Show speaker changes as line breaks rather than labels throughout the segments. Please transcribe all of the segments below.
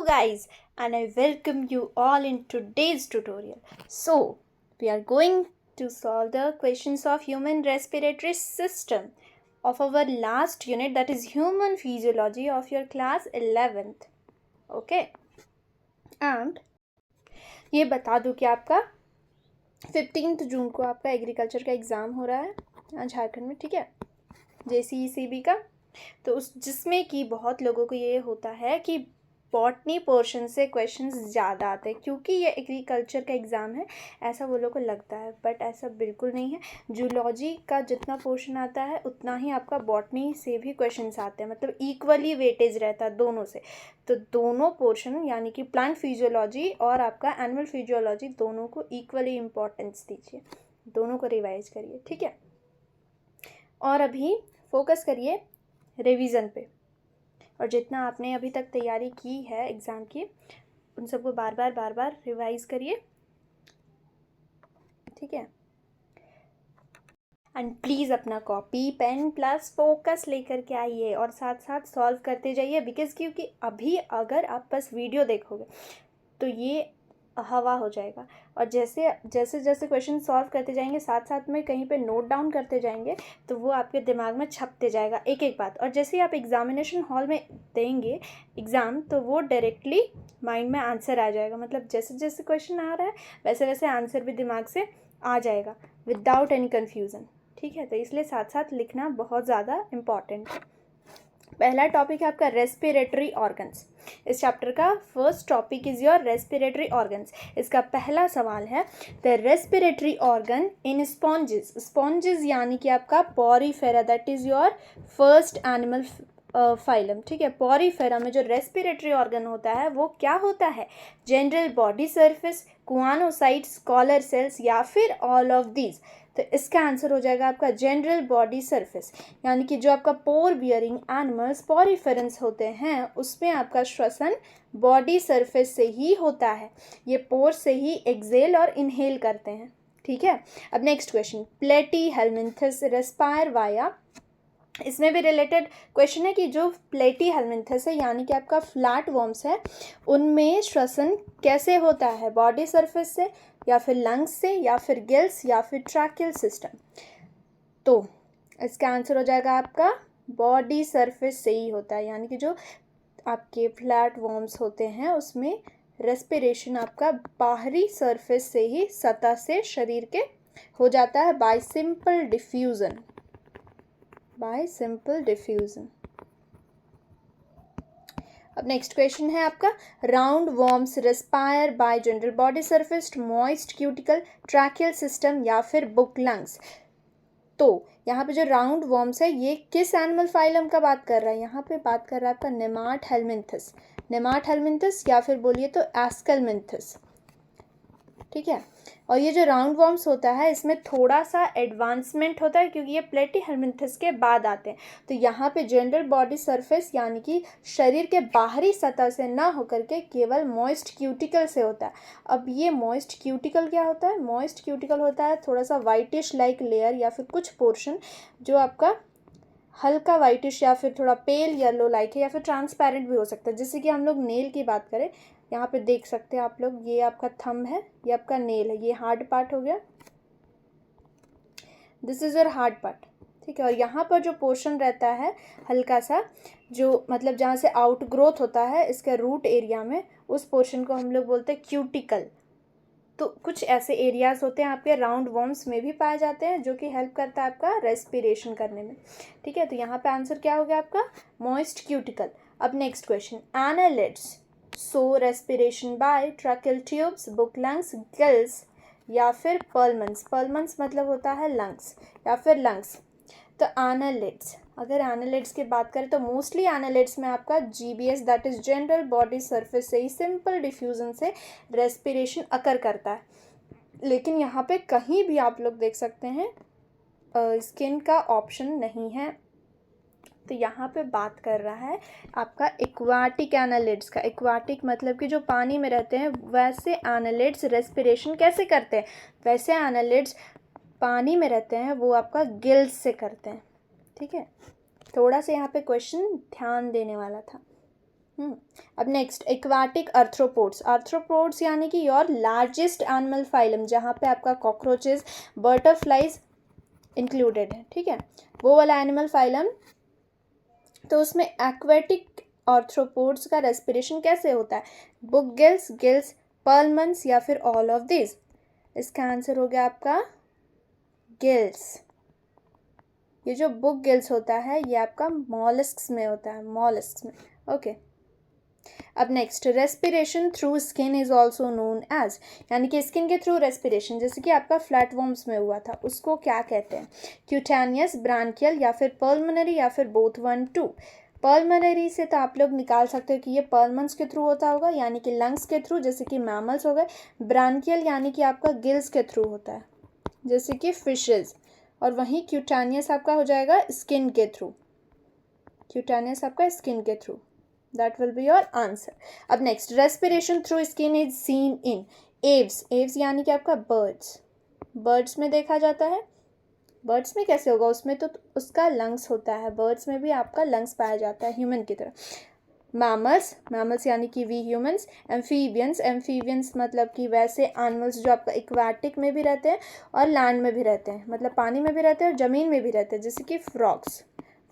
Hello guys, and I welcome you all in today's tutorial. So, we are going to solve the questions of human respiratory system of our last unit, that is human physiology of your class 11th. Okay, and ये बता दूं कि आपका 15 जून को आपका agriculture का exam हो रहा है झारखंड में, ठीक है, JCECB का। तो उस जिसमें कि बहुत लोगों को ये होता है कि बॉटनी पोर्शन से क्वेश्चंस ज़्यादा आते हैं क्योंकि ये एग्रीकल्चर का एग्ज़ाम है, ऐसा वो लोग को लगता है, बट ऐसा बिल्कुल नहीं है। जूलॉजी का जितना पोर्शन आता है उतना ही आपका बॉटनी से भी क्वेश्चंस आते हैं, मतलब इक्वली वेटेज रहता है दोनों से। तो दोनों पोर्शन यानी कि प्लांट फिजियोलॉजी और आपका एनिमल फिजियोलॉजी दोनों को इक्वली इम्पोर्टेंस दीजिए, दोनों को रिवाइज करिए, ठीक है। और अभी फोकस करिए रिवीजन पे, और जितना आपने अभी तक तैयारी की है एग्ज़ाम की उन सबको बार बार रिवाइज करिए, ठीक है। एंड प्लीज़ अपना कॉपी पेन प्लस फोकस लेकर के आइए और साथ साथ सॉल्व करते जाइए, बिकॉज़ क्योंकि अभी अगर आप बस वीडियो देखोगे तो ये हवा हो जाएगा, और जैसे जैसे क्वेश्चन सॉल्व करते जाएंगे साथ साथ में कहीं पे नोट डाउन करते जाएंगे तो वो आपके दिमाग में छपते जाएगा एक एक बात, और जैसे ही आप एग्जामिनेशन हॉल में देंगे एग्ज़ाम तो वो डायरेक्टली माइंड में आंसर आ जाएगा, मतलब जैसे जैसे क्वेश्चन आ रहा है वैसे वैसे आंसर भी दिमाग से आ जाएगा विदाउट एनी कन्फ्यूज़न, ठीक है। तो इसलिए साथ साथ लिखना बहुत ज़्यादा इम्पॉर्टेंट है। पहला टॉपिक है आपका रेस्पिरेटरी ऑर्गन्स। इस चैप्टर का first topic is your respiratory organs. इसका पहला सवाल है the respiratory organ in sponges. Sponges यानी कि आपका Porifera, that is your first animal phylum, ठीक है। पॉरीफेरा में जो रेस्पिरेटरी ऑर्गन होता है वो क्या होता है? General body surface, choanocytes, collar cells या फिर ऑल ऑफ दीज। तो इसका आंसर हो जाएगा आपका जनरल बॉडी सरफेस, यानी कि जो आपका पोर बियरिंग एनिमल्स पॉरीफेरेंस होते हैं उसमें आपका श्वसन बॉडी सरफेस से ही होता है, ये पोर से ही एक्सेल और इनहेल करते हैं, ठीक है। अब नेक्स्ट क्वेश्चन, प्लेटी हेलमिंथस रेस्पायर वाया। इसमें भी रिलेटेड क्वेश्चन है कि जो प्लेटी हेलमिंथस है यानी कि आपका फ्लैट वॉर्म्स है उनमें श्वसन कैसे होता है, बॉडी सरफेस से या फिर लंग्स से या फिर गिल्स या फिर ट्रैकियल सिस्टम। तो इसका आंसर हो जाएगा आपका बॉडी सरफेस से ही होता है, यानी कि जो आपके फ्लैट वॉर्म्स होते हैं उसमें रेस्पिरेशन आपका बाहरी सरफेस से ही, सतह से शरीर के हो जाता है bye simple diffusion, bye simple diffusion. अब नेक्स्ट क्वेश्चन है आपका round worms respire bye general body surface, moist cuticle, tracheal system या फिर बुक लंग्स। तो यहाँ पे जो राउंड वॉर्म्स है ये किस एनिमल फाइलम का बात कर रहा है? यहाँ पे बात कर रहा है आपका नेमाट हेलमिंथस, नेमाट हेलमिंथस या फिर बोलिए तो एस्केलमिंथस, ठीक है। और ये जो राउंड वॉर्म्स होता है इसमें थोड़ा सा एडवांसमेंट होता है क्योंकि ये प्लेटी हेलमिंथस के बाद आते हैं। तो यहाँ पे जनरल बॉडी सरफेस यानी कि शरीर के बाहरी सतह से ना होकर के केवल मॉइस्ट क्यूटिकल से होता है। अब ये मॉइस्ट क्यूटिकल क्या होता है? मॉइस्ट क्यूटिकल होता है थोड़ा सा वाइटिश लाइक लेयर या फिर कुछ पोर्शन जो आपका हल्का वाइटिश या फिर थोड़ा पेल येलो लाइक है या फिर ट्रांसपेरेंट भी हो सकता है। जैसे कि हम लोग नेल की बात करें, यहाँ पे देख सकते हैं आप लोग, ये आपका थंब है, ये आपका नेल है, ये हार्ड पार्ट हो गया, this is your hard part, ठीक है। और यहाँ पर जो पोर्शन रहता है हल्का सा, जो मतलब जहाँ से आउट ग्रोथ होता है इसके रूट एरिया में, उस पोर्शन को हम लोग बोलते हैं क्यूटिकल। तो कुछ ऐसे एरियाज होते हैं आपके राउंड वॉर्म्स में भी पाए जाते हैं जो कि हेल्प करता है आपका रेस्पिरेशन करने में, ठीक है। तो यहाँ पे आंसर क्या हो गया आपका? Moist cuticle. अब next question, annelids show respiration by tracheal tubes, book lungs, gills या फिर पर्लमन्स। पर्लमन्स मतलब होता है लंग्स या फिर लंग्स। तो एनालिड्स, अगर एनालिड्स की बात करें तो मोस्टली एनालिड्स में आपका GBS that is general body surface से ही सिंपल डिफ्यूजन से रेस्पिरेशन अकर करता है, लेकिन यहाँ पे कहीं भी आप लोग देख सकते हैं स्किन का ऑप्शन नहीं है। तो यहाँ पे बात कर रहा है आपका एक्वाटिक एनालिड्स का। एक्वाटिक मतलब कि जो पानी में रहते हैं, वैसे एनालिड्स रेस्पिरेशन कैसे करते हैं? वैसे एनालिड्स पानी में रहते हैं वो आपका गिल्स से करते हैं, ठीक है। थोड़ा सा यहाँ पे क्वेश्चन ध्यान देने वाला था। अब नेक्स्ट एक्वाटिक आर्थ्रोपोड्स। आर्थ्रोपोड्स यानी कि योर लार्जेस्ट एनिमल फाइलम, जहाँ पे आपका कॉकरोचेस, बटरफ्लाइज इंक्लूडेड है, ठीक है, वो वाला एनिमल फाइलम। तो उसमें एक्वाटिक आर्थ्रोपोड्स का रेस्पिरेशन कैसे होता है? बुक गिल्स, गिल्स, पर्लमन्स या फिर ऑल ऑफ दिस। इसका आंसर हो गया आपका गिल्स। ये जो बुक गिल्स होता है ये आपका मॉलस्क्स में होता है, मॉलस्क्स में। ओके अब next respiration through skin is also known as, यानी कि स्किन के थ्रू रेस्पिरेशन जैसे कि आपका फ्लैटवर्म्स में हुआ था उसको क्या कहते हैं? क्यूटेनियस, ब्रांकियल या फिर पर्लमनरी या फिर बोथ 1-2। पर्लमनरी से तो आप लोग निकाल सकते हो कि ये पर्लमन्स के थ्रू होता होगा, यानी कि लंग्स के थ्रू, जैसे कि मैमल्स हो गए। ब्रांकियल यानी कि आपका गिल्स के थ्रू होता है, जैसे कि फिशेज। और वहीं क्यूटेनियस आपका हो जाएगा स्किन के थ्रू, क्यूटेनियस आपका स्किन के through. That will be your answer. अब next respiration through skin is seen in aves. Aves यानी कि आपका बर्ड्स, बर्ड्स में देखा जाता है। बर्ड्स में कैसे होगा? उसमें तो उसका लंग्स होता है, बर्ड्स में भी आपका लंग्स पाया जाता है ह्यूमन की तरह। मैमल्स, मैमल्स यानी कि वी ह्यूमंस। एम्फीबियंस, एम्फीबियंस मतलब कि वैसे एनिमल्स जो आपका एक्वाटिक में भी रहते हैं और लैंड में भी रहते हैं, मतलब पानी में भी रहते हैं और ज़मीन में भी रहते हैं, जैसे कि फ्रॉग्स।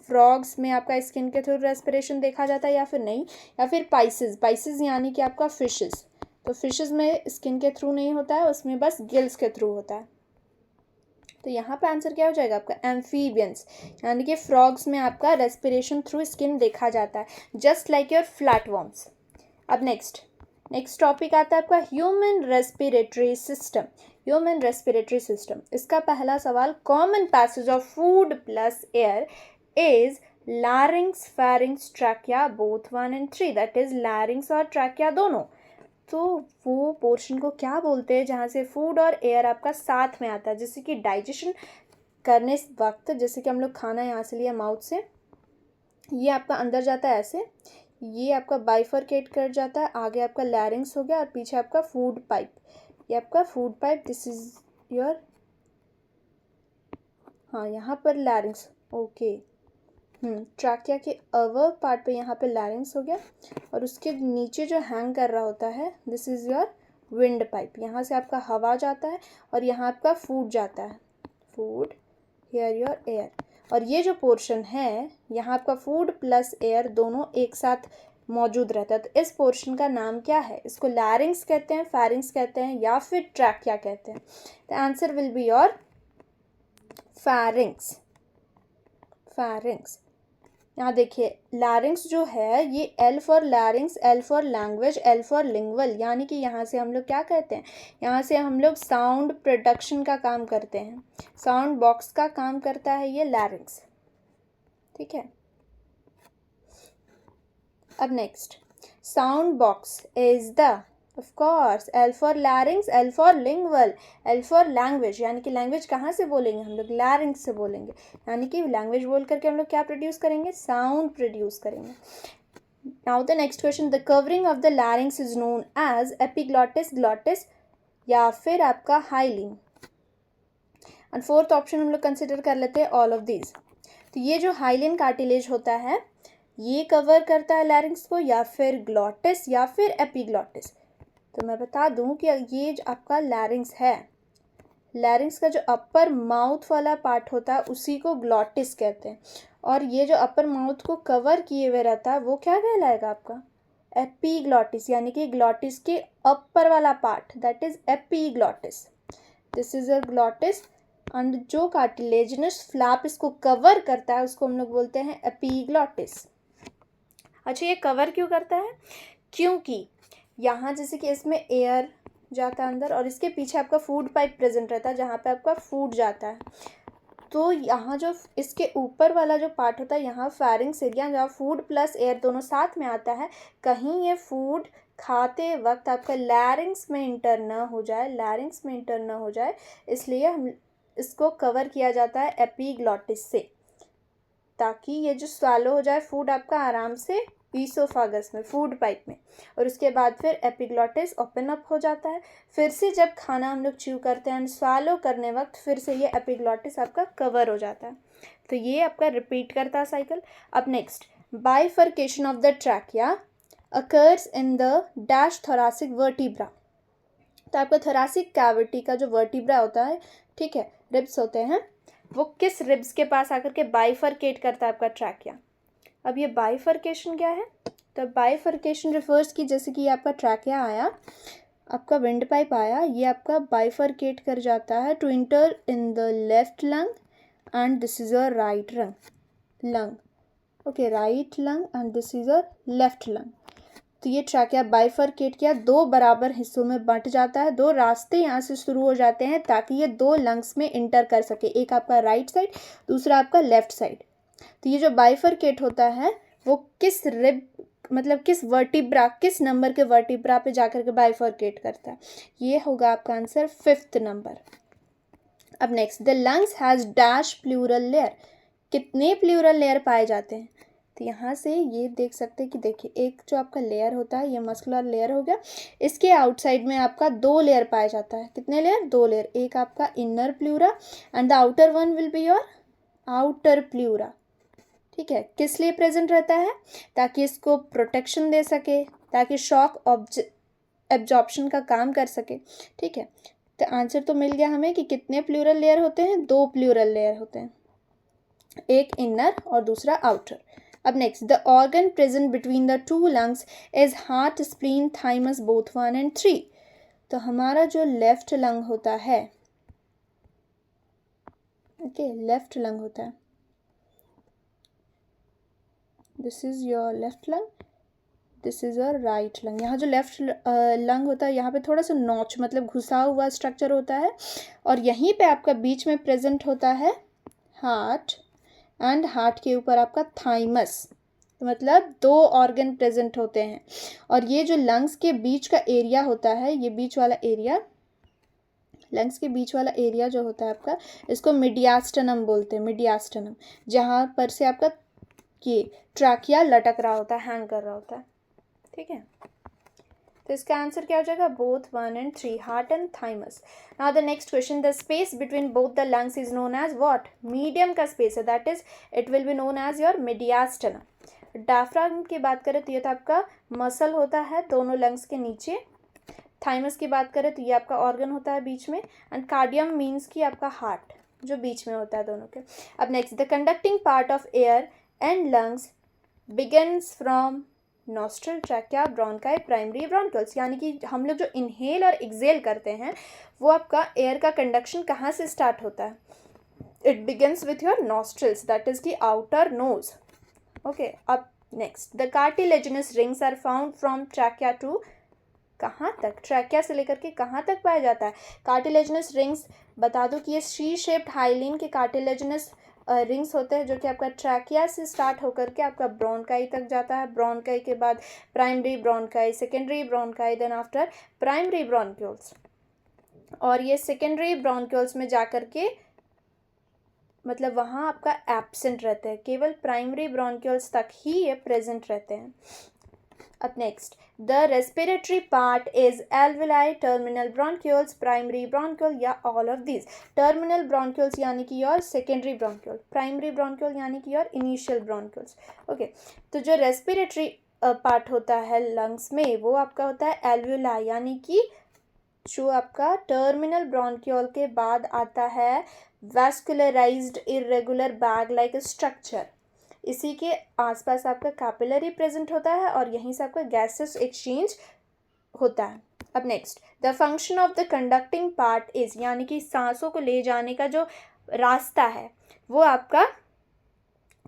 फ्रॉग्स में आपका स्किन के थ्रू रेस्पिरेशन देखा जाता है या फिर नहीं। या फिर पाइसेस, पाइसेस यानी कि आपका फिशेस, तो फिशेस में स्किन के थ्रू नहीं होता है, उसमें बस गिल्स के थ्रू होता है। तो यहाँ पे आंसर क्या हो जाएगा आपका? एम्फीबियंस, यानी कि फ्रॉग्स में आपका रेस्पिरेशन थ्रू स्किन देखा जाता है, जस्ट लाइक योर फ्लैटवर्म्स। अब नेक्स्ट टॉपिक आता है आपका human respiratory system. Human respiratory system, इसका पहला सवाल, common passage of food plus air is larynx, pharynx, trachea, both 1 and 3, that is larynx और trachea दोनों। तो वो पोर्शन को क्या बोलते हैं जहाँ से फूड और एयर आपका साथ में आता है, जैसे कि डाइजेशन करने वक्त, जैसे कि हम लोग खाना यहाँ से लिया माउथ से, ये आपका अंदर जाता है ऐसे, ये आपका बाइफरकेट कर जाता है, आगे आपका लैरिंग्स हो गया और पीछे आपका फूड पाइप, ये आपका food pipe, this is your, हाँ यहाँ पर लैरिंग्स। ओके ट्रैकिया के अवर पार्ट पे यहाँ पे लैरिंग्स हो गया और उसके नीचे जो हैंग कर रहा होता है this is your wind pipe, यहाँ से आपका हवा जाता है और यहाँ आपका फूड जाता है, फूड, हियर योर एयर। और ये जो पोर्शन है यहाँ आपका फूड प्लस एयर दोनों एक साथ मौजूद रहता है, तो इस पोर्शन का नाम क्या है? इसको लैरिंग्स कहते हैं, फैरिंग्स कहते हैं या फिर ट्रैकिया कहते हैं। The answer will be your pharynx, pharynx. यहाँ देखिए लैरिंग्स जो है ये L for larynx, L for language, L for lingual, यानी कि यहाँ से हम लोग क्या कहते हैं? यहाँ से हम लोग साउंड प्रोडक्शन का काम करते हैं, साउंड बॉक्स का काम करता है ये लैरिंग्स, ठीक है। अब next sound box is the, of course L for larynx, L for lingual, L for language, यानी कि लैंग्वेज कहाँ से बोलेंगे हम लोग? लैरिंग्स से बोलेंगे, यानी कि लैंग्वेज बोल करके हम लोग क्या प्रोड्यूस करेंगे? साउंड प्रोड्यूस करेंगे। Now the next question, the covering of the larynx is known as epiglottis, glottis या फिर आपका हाइलिन। एंड फोर्थ ऑप्शन हम लोग कंसिडर कर लेते हैं ऑल ऑफ दीज। तो ये जो हाइलिन कार्टिलेज होता है ये कवर करता है लैरिंग्स को, या फिर ग्लॉटिस या फिर एपिग्लॉटिस। तो मैं बता दूं कि ये जो आपका लैरिंग्स है, लैरिंग्स का जो अपर माउथ वाला पार्ट होता है उसी को ग्लॉटिस कहते हैं, और ये जो अपर माउथ को कवर किए हुए रहता है वो क्या कहलाएगा आपका? एपीग्लॉटिस, यानी कि ग्लॉटिस के अपर वाला part, that is epiglottis. This is a glottis and जो कार्टिलेजिनस फ्लैप इसको कवर करता है उसको हम लोग बोलते हैं एपीग्लॉटिस। अच्छा ये कवर क्यों करता है? क्योंकि यहाँ जैसे कि इसमें एयर जाता है अंदर और इसके पीछे आपका फूड पाइप प्रेजेंट रहता है जहाँ पे आपका फूड जाता है, तो यहाँ जो इसके ऊपर वाला जो पार्ट होता है यहाँ फैरिंग्स एरिया, जहाँ फूड प्लस एयर दोनों साथ में आता है, कहीं ये फूड खाते वक्त आपका लैरिंग्स में इंटर ना हो जाए, लैरिंग्स में इंटर ना हो जाए, इसलिए हम इसको कवर किया जाता है एपीग्लॉटिस से, ताकि ये जो स्वालो हो जाए फूड आपका आराम से ईसोफागस में, फूड पाइप में, और उसके बाद फिर एपिग्लॉटिस ओपन अप हो जाता है। फिर से जब खाना हम लोग च्यू करते हैं स्वालो करने वक्त फिर से ये एपिग्लॉटिस आपका कवर हो जाता है। तो ये आपका रिपीट करता है साइकिल। अब next bifurcation of the trachea occurs in the dash thoracic vertebra. तो आपका थोरासिक कैविटी का जो वर्टिब्रा होता है, ठीक है, रिब्स होते हैं, वो किस रिब्स के पास आकर के बाइफरकेट करता है आपका ट्रैकिया। अब ये बाइफरकेशन क्या है, तो बाइफरकेशन रिफर्स की, जैसे कि आपका ट्रैकिया आया, आपका विंड पाइप आया, ये आपका बाइफरकेट कर जाता है to enter in the left lung and this is your right lung, okay, right lung and this is your left lung. तो ये ट्रैकिया बाइफरकेट किया, दो बराबर हिस्सों में बंट जाता है, दो रास्ते यहाँ से शुरू हो जाते हैं ताकि ये दो लंग्स में इंटर कर सके, एक आपका राइट साइड, दूसरा आपका लेफ्ट साइड। तो ये जो बाइफरकेट होता है वो किस रिब, मतलब किस वर्टिब्रा, किस नंबर के वर्टिब्रा पे जाकर के बाइफरकेट करता है, ये होगा आपका आंसर 5th नंबर। अब next, the lungs has dash pleural layer. कितने प्लूरल लेयर पाए जाते हैं, तो यहाँ से ये देख सकते हैं कि देखिए, एक जो आपका लेयर होता है ये मस्कुलर लेयर हो गया, इसके आउटसाइड में आपका 2 लेयर पाया जाता है। कितने लेयर, 2 लेयर, एक आपका inner pleura and the outer one will be your outer pleura, ठीक है। किस लिए प्रेजेंट रहता है, ताकि इसको प्रोटेक्शन दे सके, ताकि शॉक एब्जॉर्प्शन का काम कर सके, ठीक है। तो आंसर तो मिल गया हमें कि कितने प्लूरल लेयर होते हैं, 2 प्लूरल लेयर होते हैं, एक इनर और दूसरा आउटर। अब next, the organ present between the 2 lungs is heart, spleen, thymus, both 1 and 3। तो हमारा जो लेफ्ट लंग होता है, ओके, लेफ्ट लंग होता है, this is your left lung, this is your right lung. यहाँ जो लेफ्ट लंग होता है, यहाँ पे थोड़ा सा नॉच, मतलब घुसा हुआ स्ट्रक्चर होता है, और यहीं पे आपका बीच में प्रेजेंट होता है हार्ट, एंड हार्ट के ऊपर आपका थाइमस, मतलब 2 ऑर्गन प्रेजेंट होते हैं। और ये जो लंग्स के बीच का एरिया होता है, ये बीच वाला एरिया, लंग्स के बीच वाला एरिया जो होता है आपका, इसको मिडियास्टनम बोलते हैं, मिडियास्टनम, जहाँ पर से आपका ये ट्रैकिया लटक रहा होता है, हैंग कर रहा होता है, ठीक है। तो इसका आंसर क्या हो जाएगा, both 1 and 3, heart and thymus. Now the next question, the space between both the lungs is known as what. Medium का स्पेस है, that is it will be known as your mediastinum. Diaphragm की बात करें तो ये तो आपका muscle होता है दोनों लंग्स के नीचे। थाइमस की बात करें तो ये आपका ऑर्गन होता है बीच में, एंड कार्डियम मीन्स कि आपका हार्ट जो बीच में होता है दोनों के। अब next, the conducting part of air and lungs begins from nostril, trachea, bronchi, primary bronchioles. यानी कि हम लोग जो इनहेल और एक्सेल करते हैं वो आपका एयर का कंडक्शन कहाँ से स्टार्ट होता है, it begins with your nostrils, that is की आउटर नोज, ओके। अब next, the cartilaginous rings are found from trachea to, कहाँ तक, ट्रैकिया से लेकर के कहाँ तक पाया जाता है। कार्टिलेजिनस रिंग्स बता दो कि ये सी शेप्ड हाइलिन के कार्टिलेजिनस रिंग्स होते हैं, जो कि आपका ट्रैकिया से स्टार्ट होकर के आपका ब्रोंकाई तक जाता है। ब्रोंकाई के बाद primary bronchi, secondary bronchi, then after primary bronchioles. और ये सेकेंडरी ब्रोंक्यूल्स में जाकर के मतलब वहाँ आपका एब्सेंट रहते हैं, केवल प्राइमरी ब्रोंक्यूल्स तक ही ये प्रेजेंट रहते हैं। अब next, the respiratory part is alveoli, terminal bronchioles, primary bronchiole या all of these. Terminal bronchioles यानी कि your secondary bronchiole, primary bronchiole यानी कि योर इनिशियल ब्रोंक्यूल्स, ओके। तो जो रेस्पिरेटरी पार्ट होता है लंग्स में वो आपका होता है एल्वेलाई, यानी कि जो आपका टर्मिनल ब्रोंक्यूल के बाद आता है vascularised irregular bag like structure. इसी के आसपास आपका कैपिलरी प्रेजेंट होता है और यहीं से आपका गैसेस एक्सचेंज होता है। अब next, the function of the conducting part is, यानी कि सांसों को ले जाने का जो रास्ता है वो आपका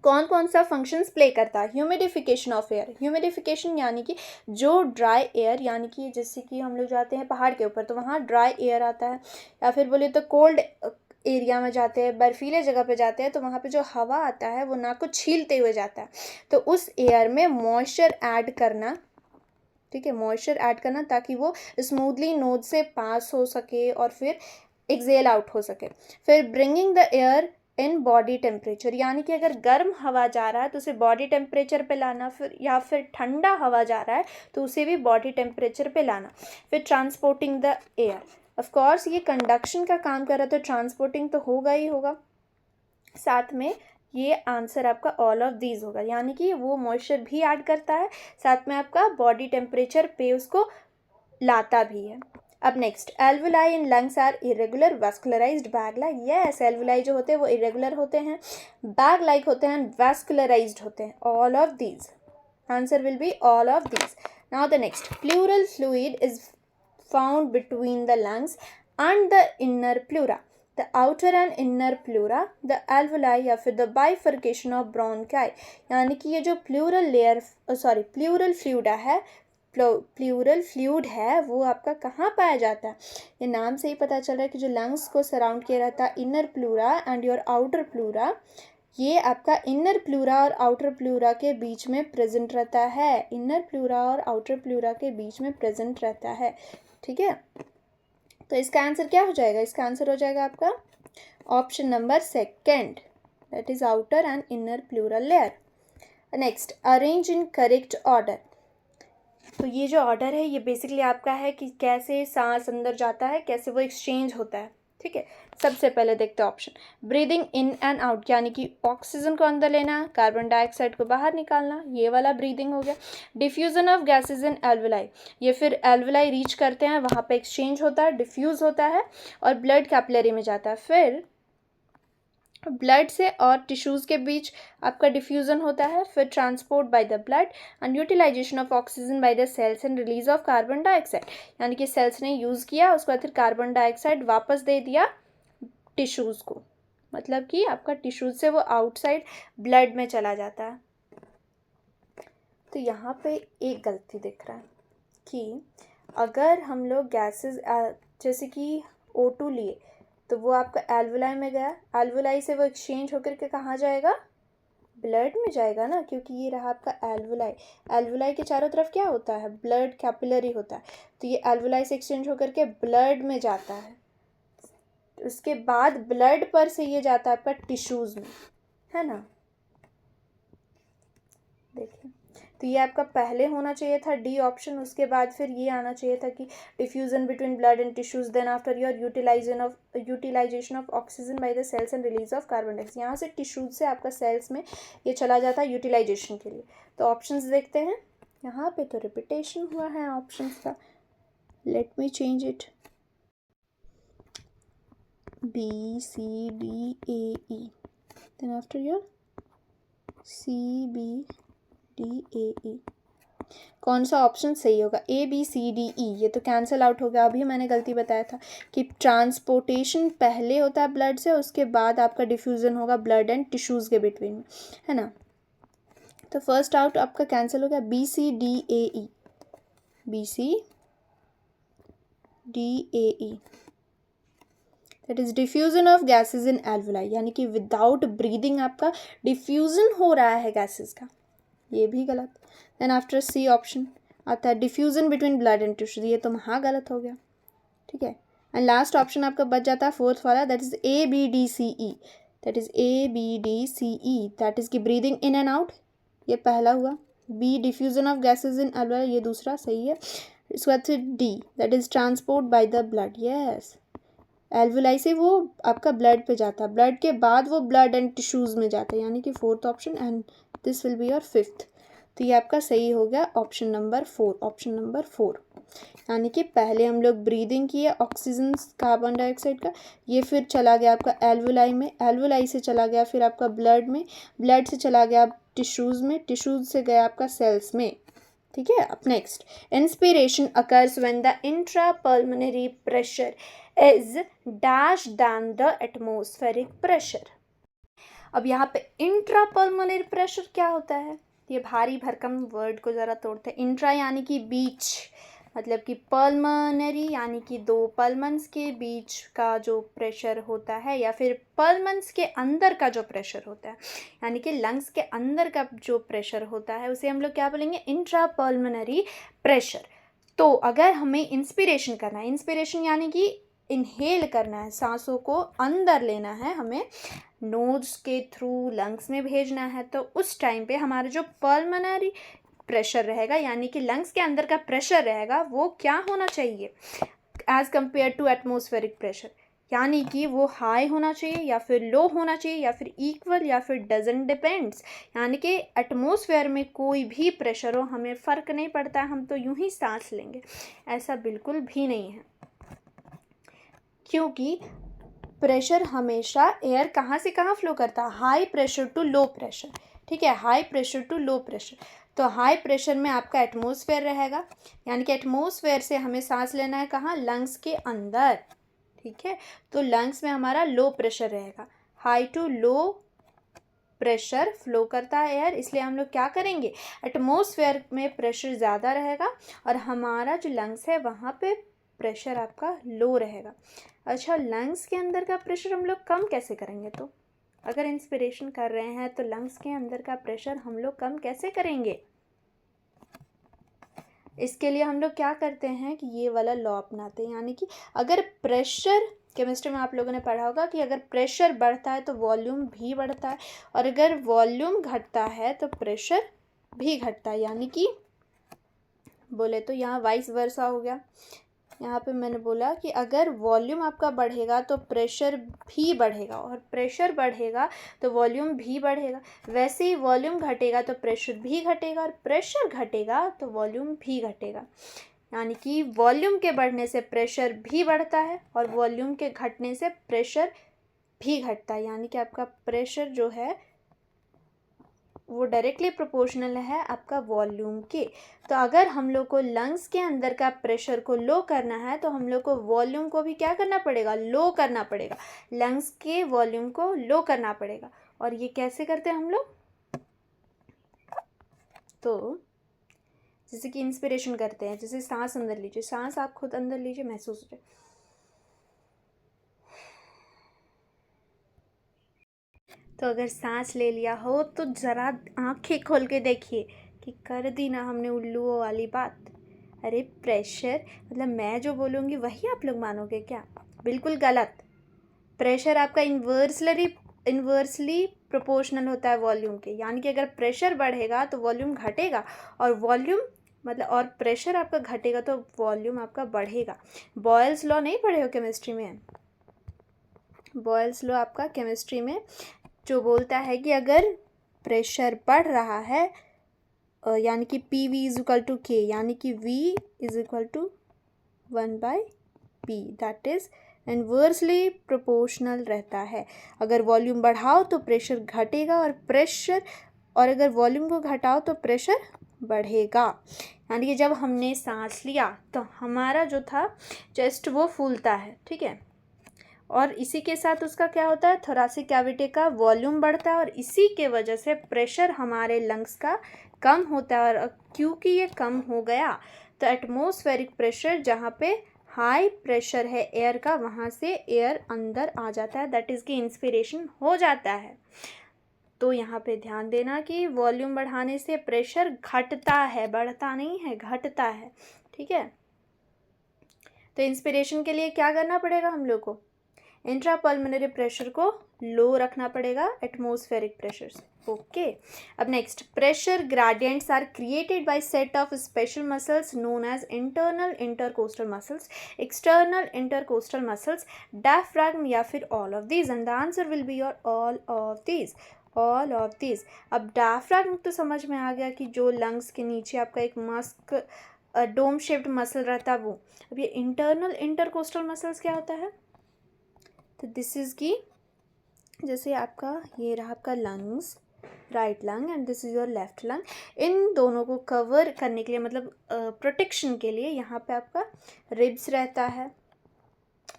कौन कौन सा फंक्शंस प्ले करता है। ह्यूमिडिफिकेशन ऑफ एयर, ह्यूमिडिफिकेशन यानी कि जो ड्राई एयर, यानी कि जैसे कि हम लोग जाते हैं पहाड़ के ऊपर तो वहाँ ड्राई एयर आता है, या फिर बोले तो कोल्ड एरिया में जाते हैं, बर्फीले जगह पे जाते हैं तो वहाँ पे जो हवा आता है वो नाक को छीलते हुए जाता है, तो उस एयर में मॉइस्चर ऐड करना, ठीक है, मॉइस्चर ऐड करना ताकि वो स्मूथली नोज से पास हो सके और फिर एक्सेल आउट हो सके। फिर bringing the air in body temperature, यानी कि अगर गर्म हवा जा रहा है तो उसे बॉडी टेम्परेचर पे लाना, फिर या फिर ठंडा हवा जा रहा है तो उसे भी बॉडी टेम्परेचर पे लाना। फिर transporting the air, of course ये कंडक्शन का काम कर रहा है तो ट्रांसपोर्टिंग तो होगा ही होगा, साथ में ये आंसर आपका ऑल ऑफ दीज होगा, यानी कि वो मॉइस्चर भी ऐड करता है, साथ में आपका बॉडी टेम्परेचर पे उसको लाता भी है। अब next, alveoli in lungs are irregular vascularized bag like. Yes, alveoli जो होते हैं वो इरेगुलर होते हैं, बैग लाइक होते हैं, वैस्कुलराइज्ड होते हैं। All of these, answer will be all of these. Now the next, pleural fluid is found between the lungs and the inner pleura, the outer and inner pleura, the alveoli या फिर the bifurcation of bronchi. यानी कि ये जो pleural fluid है वो आपका कहाँ पाया जाता है? ये नाम से ही पता चल रहा है कि जो लंग्स को सराउंड किया रहता है, inner pleura and your outer pleura, ये आपका इनर प्लूरा और आउटर प्लूरा के बीच में प्रेजेंट रहता है। इनर प्लूरा और आउटर प्लूरा के बीच में प्रेजेंट रहता है, ठीक है। तो इसका आंसर क्या हो जाएगा? इसका आंसर हो जाएगा आपका option number second, that is outer and inner pleural layer. Next, arrange in correct order. तो ये जो ऑर्डर है ये बेसिकली आपका है कि कैसे सांस अंदर जाता है, कैसे वो एक्सचेंज होता है, ठीक है। सबसे पहले देखते हैं option, breathing in and out, यानी कि ऑक्सीजन को अंदर लेना, कार्बन डाइऑक्साइड को बाहर निकालना, ये वाला ब्रीदिंग हो गया। Diffusion of gases in alveoli, ये फिर एल्वुलाई रीच करते हैं, वहाँ पे एक्सचेंज होता है, डिफ्यूज़ होता है और ब्लड कैपिलरी में जाता है। फिर ब्लड से और टिश्यूज़ के बीच आपका डिफ्यूज़न होता है, फिर transport by the blood and utilisation of oxygen by the cells and release of carbon dioxide, यानी कि सेल्स ने यूज़ किया, उसके बाद फिर कार्बन डाइऑक्साइड वापस दे दिया टिश्यूज़ को, मतलब कि आपका टिश्यूज़ से वो आउटसाइड ब्लड में चला जाता है। तो यहाँ पे एक गलती दिख रहा है कि अगर हम लोग गैसेस जैसे कि O2 लिए तो वो आपका एल्वुलाई में गया, एल्वुलाई से वो एक्सचेंज होकर के कहाँ जाएगा? ब्लड में जाएगा ना, क्योंकि ये रहा आपका एल्वुलाई। एल्वुलाई के चारों तरफ क्या होता है? ब्लड कैपिलरी होता है। तो ये एल्वुलाई से एक्सचेंज होकर के ब्लड में जाता है, उसके बाद ब्लड पर से ये जाता है आपका टिश्यूज़ में, है ना। देखिए, तो ये आपका पहले होना चाहिए था डी ऑप्शन, उसके बाद फिर ये आना चाहिए था कि diffusion between blood and tissues, then after your utilisation of oxygen by the cells and release of carbon dioxide. यहाँ से टिश्यूज से आपका सेल्स में ये चला जाता है यूटिलाइजेशन के लिए। तो ऑप्शंस देखते हैं, यहाँ पे तो रिपीटेशन हुआ है ऑप्शंस का, let me change it. B, C, D, A, E, then after your C, B, D, A, E, कौन सा ऑप्शन सही होगा? A, B, C, D, E, ये तो कैंसिल आउट हो गया। अभी मैंने गलती बताया था कि ट्रांसपोर्टेशन पहले होता है ब्लड से, उसके बाद आपका डिफ्यूज़न होगा ब्लड एंड टिश्यूज़ के बिटवीन में, है ना। तो फर्स्ट आउट आपका कैंसिल हो गया, B, C, D, A, E, B, C, D, A, E, that is diffusion of gases in alveoli, यानी कि विदाउट ब्रीदिंग आपका डिफ्यूजन हो रहा है गैसेज का, ये भी गलत। देन आफ्टर सी ऑप्शन आता है diffusion between blood and tissues, ये तो महा गलत हो गया, ठीक है। एंड लास्ट ऑप्शन आपका बच जाता है फोर्थ वाला, that is A, B, D, C, E, that is A, B, D, C, E, that is की ब्रीदिंग इन एंड आउट, ये पहला हुआ। B, diffusion of gases in alveoli, ये दूसरा सही है। इसके बाद फिर D, that is transport by the blood, yes, alveoli से वो आपका ब्लड पे जाता है, ब्लड के बाद वो ब्लड एंड टिश्यूज़ में जाता है, यानी कि fourth option, and this will be your fifth. तो ये आपका सही हो गया ऑप्शन नंबर 4, ऑप्शन नंबर 4, यानी कि पहले हम लोग ब्रीदिंग किए ऑक्सीजन कार्बन डाइऑक्साइड का, ये फिर चला गया आपका एल्वुलाई में, एल्वुलाई से चला गया फिर आपका ब्लड में, ब्लड से चला गया टिश्यूज़ में, टिश्यूज़ से गया आपका सेल्स में, ठीक है। अब next, inspiration occurs when the intrapulmonary pressure is dash than the atmospheric pressure. अब यहाँ पे इंट्रापल्मोनरी प्रेशर क्या होता है? ये भारी भरकम वर्ड को ज़रा तोड़ते हैं। इंट्रा यानी कि बीच, मतलब कि पल्मोनरी यानी कि दो पल्मन्स के बीच का जो प्रेशर होता है, या फिर पल्मन्स के अंदर का जो प्रेशर होता है, यानी कि लंग्स के अंदर का जो प्रेशर होता है, उसे हम लोग क्या बोलेंगे? Intrapulmonary pressure. तो अगर हमें इंस्पिरेशन करना है, इंस्पिरेशन यानी कि इनहेल करना है, सांसों को अंदर लेना है, हमें नोज के थ्रू लंग्स में भेजना है, तो उस टाइम पे हमारा जो पल्मोनरी प्रेशर रहेगा, यानी कि लंग्स के अंदर का प्रेशर रहेगा, वो क्या होना चाहिए as compare to atmospheric pressure? यानी कि वो हाई होना चाहिए या फिर लो होना चाहिए या फिर इक्वल या फिर डजंट डिपेंड्स, यानी कि एटमॉस्फेयर में कोई भी प्रेशर हो हमें फ़र्क नहीं पड़ता, हम तो यूं ही सांस लेंगे, ऐसा बिल्कुल भी नहीं है। क्योंकि प्रेशर हमेशा एयर कहाँ से कहाँ फ्लो करता है, high pressure to low pressure, ठीक है, high pressure to low pressure. तो हाई प्रेशर में आपका एटमॉस्फेयर रहेगा, यानी कि एटमॉस्फेयर से हमें सांस लेना है कहाँ, लंग्स के अंदर, ठीक है। तो लंग्स में हमारा लो प्रेशर रहेगा, high to low pressure flow करता है एयर, इसलिए हम लोग क्या करेंगे, एटमॉस्फेयर में प्रेशर ज़्यादा रहेगा और हमारा जो लंग्स है वहाँ पे प्रेशर आपका लो रहेगा। अच्छा, लंग्स के अंदर का प्रेशर हम लोग कम कैसे करेंगे, तो अगर इंस्पिरेशन कर रहे हैं तो लंग्स के अंदर का प्रेशर हम लोग कम कैसे करेंगे, इसके लिए हम लोग क्या करते हैं कि ये वाला लॉ अपनाते हैं, यानी कि अगर प्रेशर, केमिस्ट्री में आप लोगों ने पढ़ा होगा कि अगर प्रेशर बढ़ता है तो वॉल्यूम भी बढ़ता है, और अगर वॉल्यूम घटता है तो प्रेशर भी घटता है, यानी कि बोले तो यहाँ वाइस वर्सा हो गया। यहाँ पे मैंने बोला कि अगर वॉल्यूम आपका बढ़ेगा तो प्रेशर भी बढ़ेगा, और प्रेशर बढ़ेगा तो वॉल्यूम भी बढ़ेगा, वैसे ही वॉल्यूम घटेगा तो प्रेशर भी घटेगा, और प्रेशर घटेगा तो वॉल्यूम भी घटेगा, यानी कि वॉल्यूम के बढ़ने से प्रेशर भी बढ़ता है और वॉल्यूम के घटने से प्रेशर भी घटता है, यानी कि आपका प्रेशर जो है वो डायरेक्टली प्रोपोर्शनल है आपका वॉल्यूम के। तो अगर हम लोग को लंग्स के अंदर का प्रेशर को लो करना है तो हम लोग को वॉल्यूम को भी क्या करना पड़ेगा, लो करना पड़ेगा, लंग्स के वॉल्यूम को लो करना पड़ेगा। और ये कैसे करते हैं हम लोग, तो जैसे कि इंस्पिरेशन करते हैं, जैसे सांस अंदर लीजिए, सांस आप खुद अंदर लीजिए, महसूस हो जाए, तो अगर सांस ले लिया हो तो ज़रा आंखें खोल के देखिए कि कर दी ना हमने उल्लुओं वाली बात। अरे प्रेशर मतलब मैं जो बोलूँगी वही आप लोग मानोगे क्या, बिल्कुल गलत। प्रेशर आपका इन्वर्सली प्रोपोर्शनल होता है वॉल्यूम के, यानी कि अगर प्रेशर बढ़ेगा तो वॉल्यूम घटेगा, और वॉल्यूम मतलब और प्रेशर आपका घटेगा तो वॉल्यूम आपका बढ़ेगा। बॉयल्स लॉ नहीं पढ़े हो केमिस्ट्री में, बॉयल्स लॉ आपका केमिस्ट्री में जो बोलता है कि अगर प्रेशर बढ़ रहा है यानी कि P V is equal to K, यानी कि V is equal to 1/P, that is inversely proportional रहता है। अगर वॉल्यूम बढ़ाओ तो प्रेशर घटेगा, और अगर वॉल्यूम को घटाओ तो प्रेशर बढ़ेगा, यानी कि जब हमने सांस लिया तो हमारा जो था चेस्ट वो फूलता है, ठीक है, और इसी के साथ उसका क्या होता है, थोरेसिक कैविटी का वॉल्यूम बढ़ता है, और इसी के वजह से प्रेशर हमारे लंग्स का कम होता है, और क्योंकि ये कम हो गया तो एटमॉस्फेरिक प्रेशर जहाँ पे हाई प्रेशर है एयर का वहाँ से एयर अंदर आ जाता है, दैट इज़ की इंस्पिरेशन हो जाता है। तो यहाँ पे ध्यान देना कि वॉल्यूम बढ़ाने से प्रेशर घटता है, बढ़ता नहीं है, घटता है, ठीक है। तो इंस्पिरेशन के लिए क्या करना पड़ेगा हम लोग को, इंट्रापल्मोनरी प्रेशर को लो रखना पड़ेगा एटमॉस्फेरिक प्रेशर से, ओके। अब next, pressure gradients are created by set of special muscles known as internal intercostal muscles, external intercostal muscles, diaphragm, या फिर all of these, and the answer will be your all of these, all of these. अब diaphragm तो समझ में आ गया कि जो lungs के नीचे आपका एक मस्क डोम शेप्ड मसल रहता है वो। अब ये इंटरनल इंटरकोस्टल मसल्स क्या होता है, तो दिस इज़ की जैसे आपका ये रहा आपका lungs, right lung, and this is your left lung, इन दोनों को कवर करने के लिए मतलब प्रोटेक्शन के लिए यहाँ पे आपका रिब्स रहता है,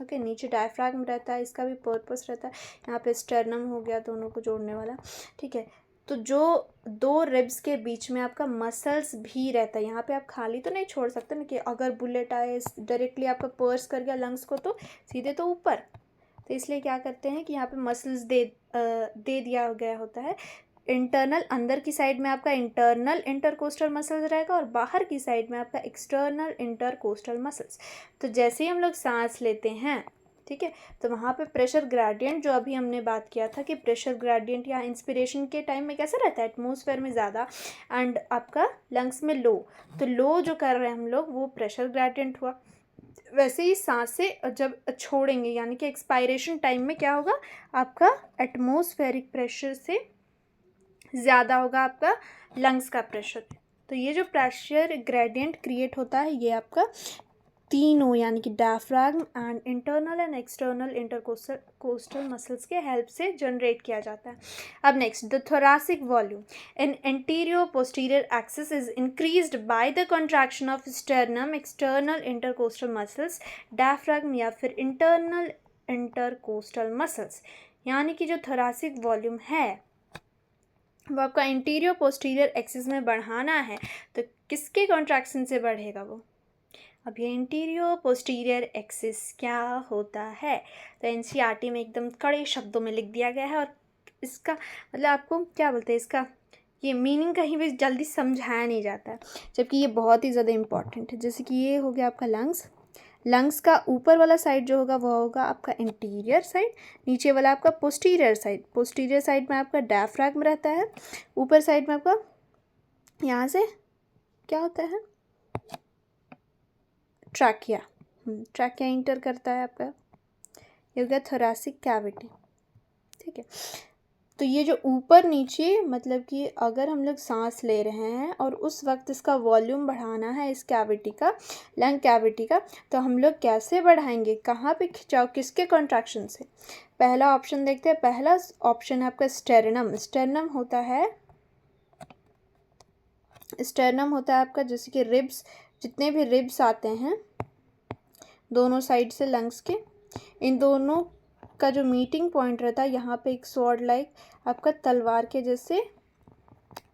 ओके, नीचे डायफ्राग्म रहता है, इसका भी पर्पस रहता है, यहाँ पे स्टर्नम हो गया दोनों को जोड़ने वाला, ठीक है। तो जो दो रिब्स के बीच में आपका मसल्स भी रहता है, यहाँ पे आप खाली तो नहीं छोड़ सकते ना कि अगर बुलेट आए डायरेक्टली आपका पर्स कर गया लंग्स को तो सीधे तो ऊपर, तो इसलिए क्या करते हैं कि यहाँ पे मसल्स दे दिया गया होता है। इंटरनल अंदर की साइड में आपका इंटरनल इंटरकोस्टल मसल्स रहेगा और बाहर की साइड में आपका एक्सटर्नल इंटरकोस्टल मसल्स। तो जैसे ही हम लोग सांस लेते हैं, ठीक है, तो वहाँ पे प्रेशर ग्रेडियंट जो अभी हमने बात किया था कि प्रेशर ग्रेडियंट या इंस्पिरेशन के टाइम में कैसा रहता है, एटमॉस्फेयर में ज़्यादा एंड आपका लंग्स में लो, तो लो जो कर रहे हैं हम लोग वो प्रेशर ग्रेडियंट हुआ। वैसे ही सांसें जब छोड़ेंगे यानी कि एक्सपायरेशन टाइम में क्या होगा, आपका एटमॉस्फेरिक प्रेशर से ज़्यादा होगा आपका लंग्स का प्रेशर। तो ये जो प्रेशर ग्रेडियंट क्रिएट होता है ये आपका तीनों यानी कि diaphragm and internal and external intercostal muscles के हेल्प से जनरेट किया जाता है। अब next, the thoracic volume in anterior posterior axis is increased by the contraction of sternum, external intercostal muscles, diaphragm या फिर इंटरनल इंटरकोस्टल मसल्स। यानी कि जो थोरासिक वॉल्यूम है वो आपका इंटीरियर पोस्टीरियर एक्सिस में बढ़ाना है, तो किसके कॉन्ट्रैक्शन से बढ़ेगा वो? अब ये इंटीरियर पोस्टीरियर एक्सिस क्या होता है, तो एनसीईआरटी में एकदम कड़े शब्दों में लिख दिया गया है, और इसका मतलब आपको क्या बोलते हैं, इसका ये मीनिंग कहीं भी जल्दी समझाया नहीं जाता है, जबकि ये बहुत ही ज़्यादा इम्पॉर्टेंट है। जैसे कि ये हो गया आपका लंग्स का ऊपर वाला साइड जो होगा वो होगा आपका इंटीरियर साइड, नीचे वाला आपका पोस्टीरियर साइड में आपका डायफ्राग्म रहता है, ऊपर साइड में आपका यहाँ से क्या होता है, ट्रैकिया इंटर करता है आपका, ये हो गया थोरासिक कैविटी। ठीक है, तो ये जो ऊपर नीचे मतलब कि अगर हम लोग सांस ले रहे हैं और उस वक्त इसका वॉल्यूम बढ़ाना है इस कैविटी का, लंग कैविटी का, तो हम लोग कैसे बढ़ाएंगे, कहाँ पे खिंचाव, किसके कॉन्ट्रैक्शन से? पहला ऑप्शन देखते हैं। पहला ऑप्शन है आपका स्टेरनम होता है आपका, जैसे कि रिब्स, जितने भी रिब्स आते हैं दोनों साइड से लंग्स के, इन दोनों का जो मीटिंग पॉइंट रहता है यहाँ पे एक स्वॉर्ड लाइक आपका तलवार के जैसे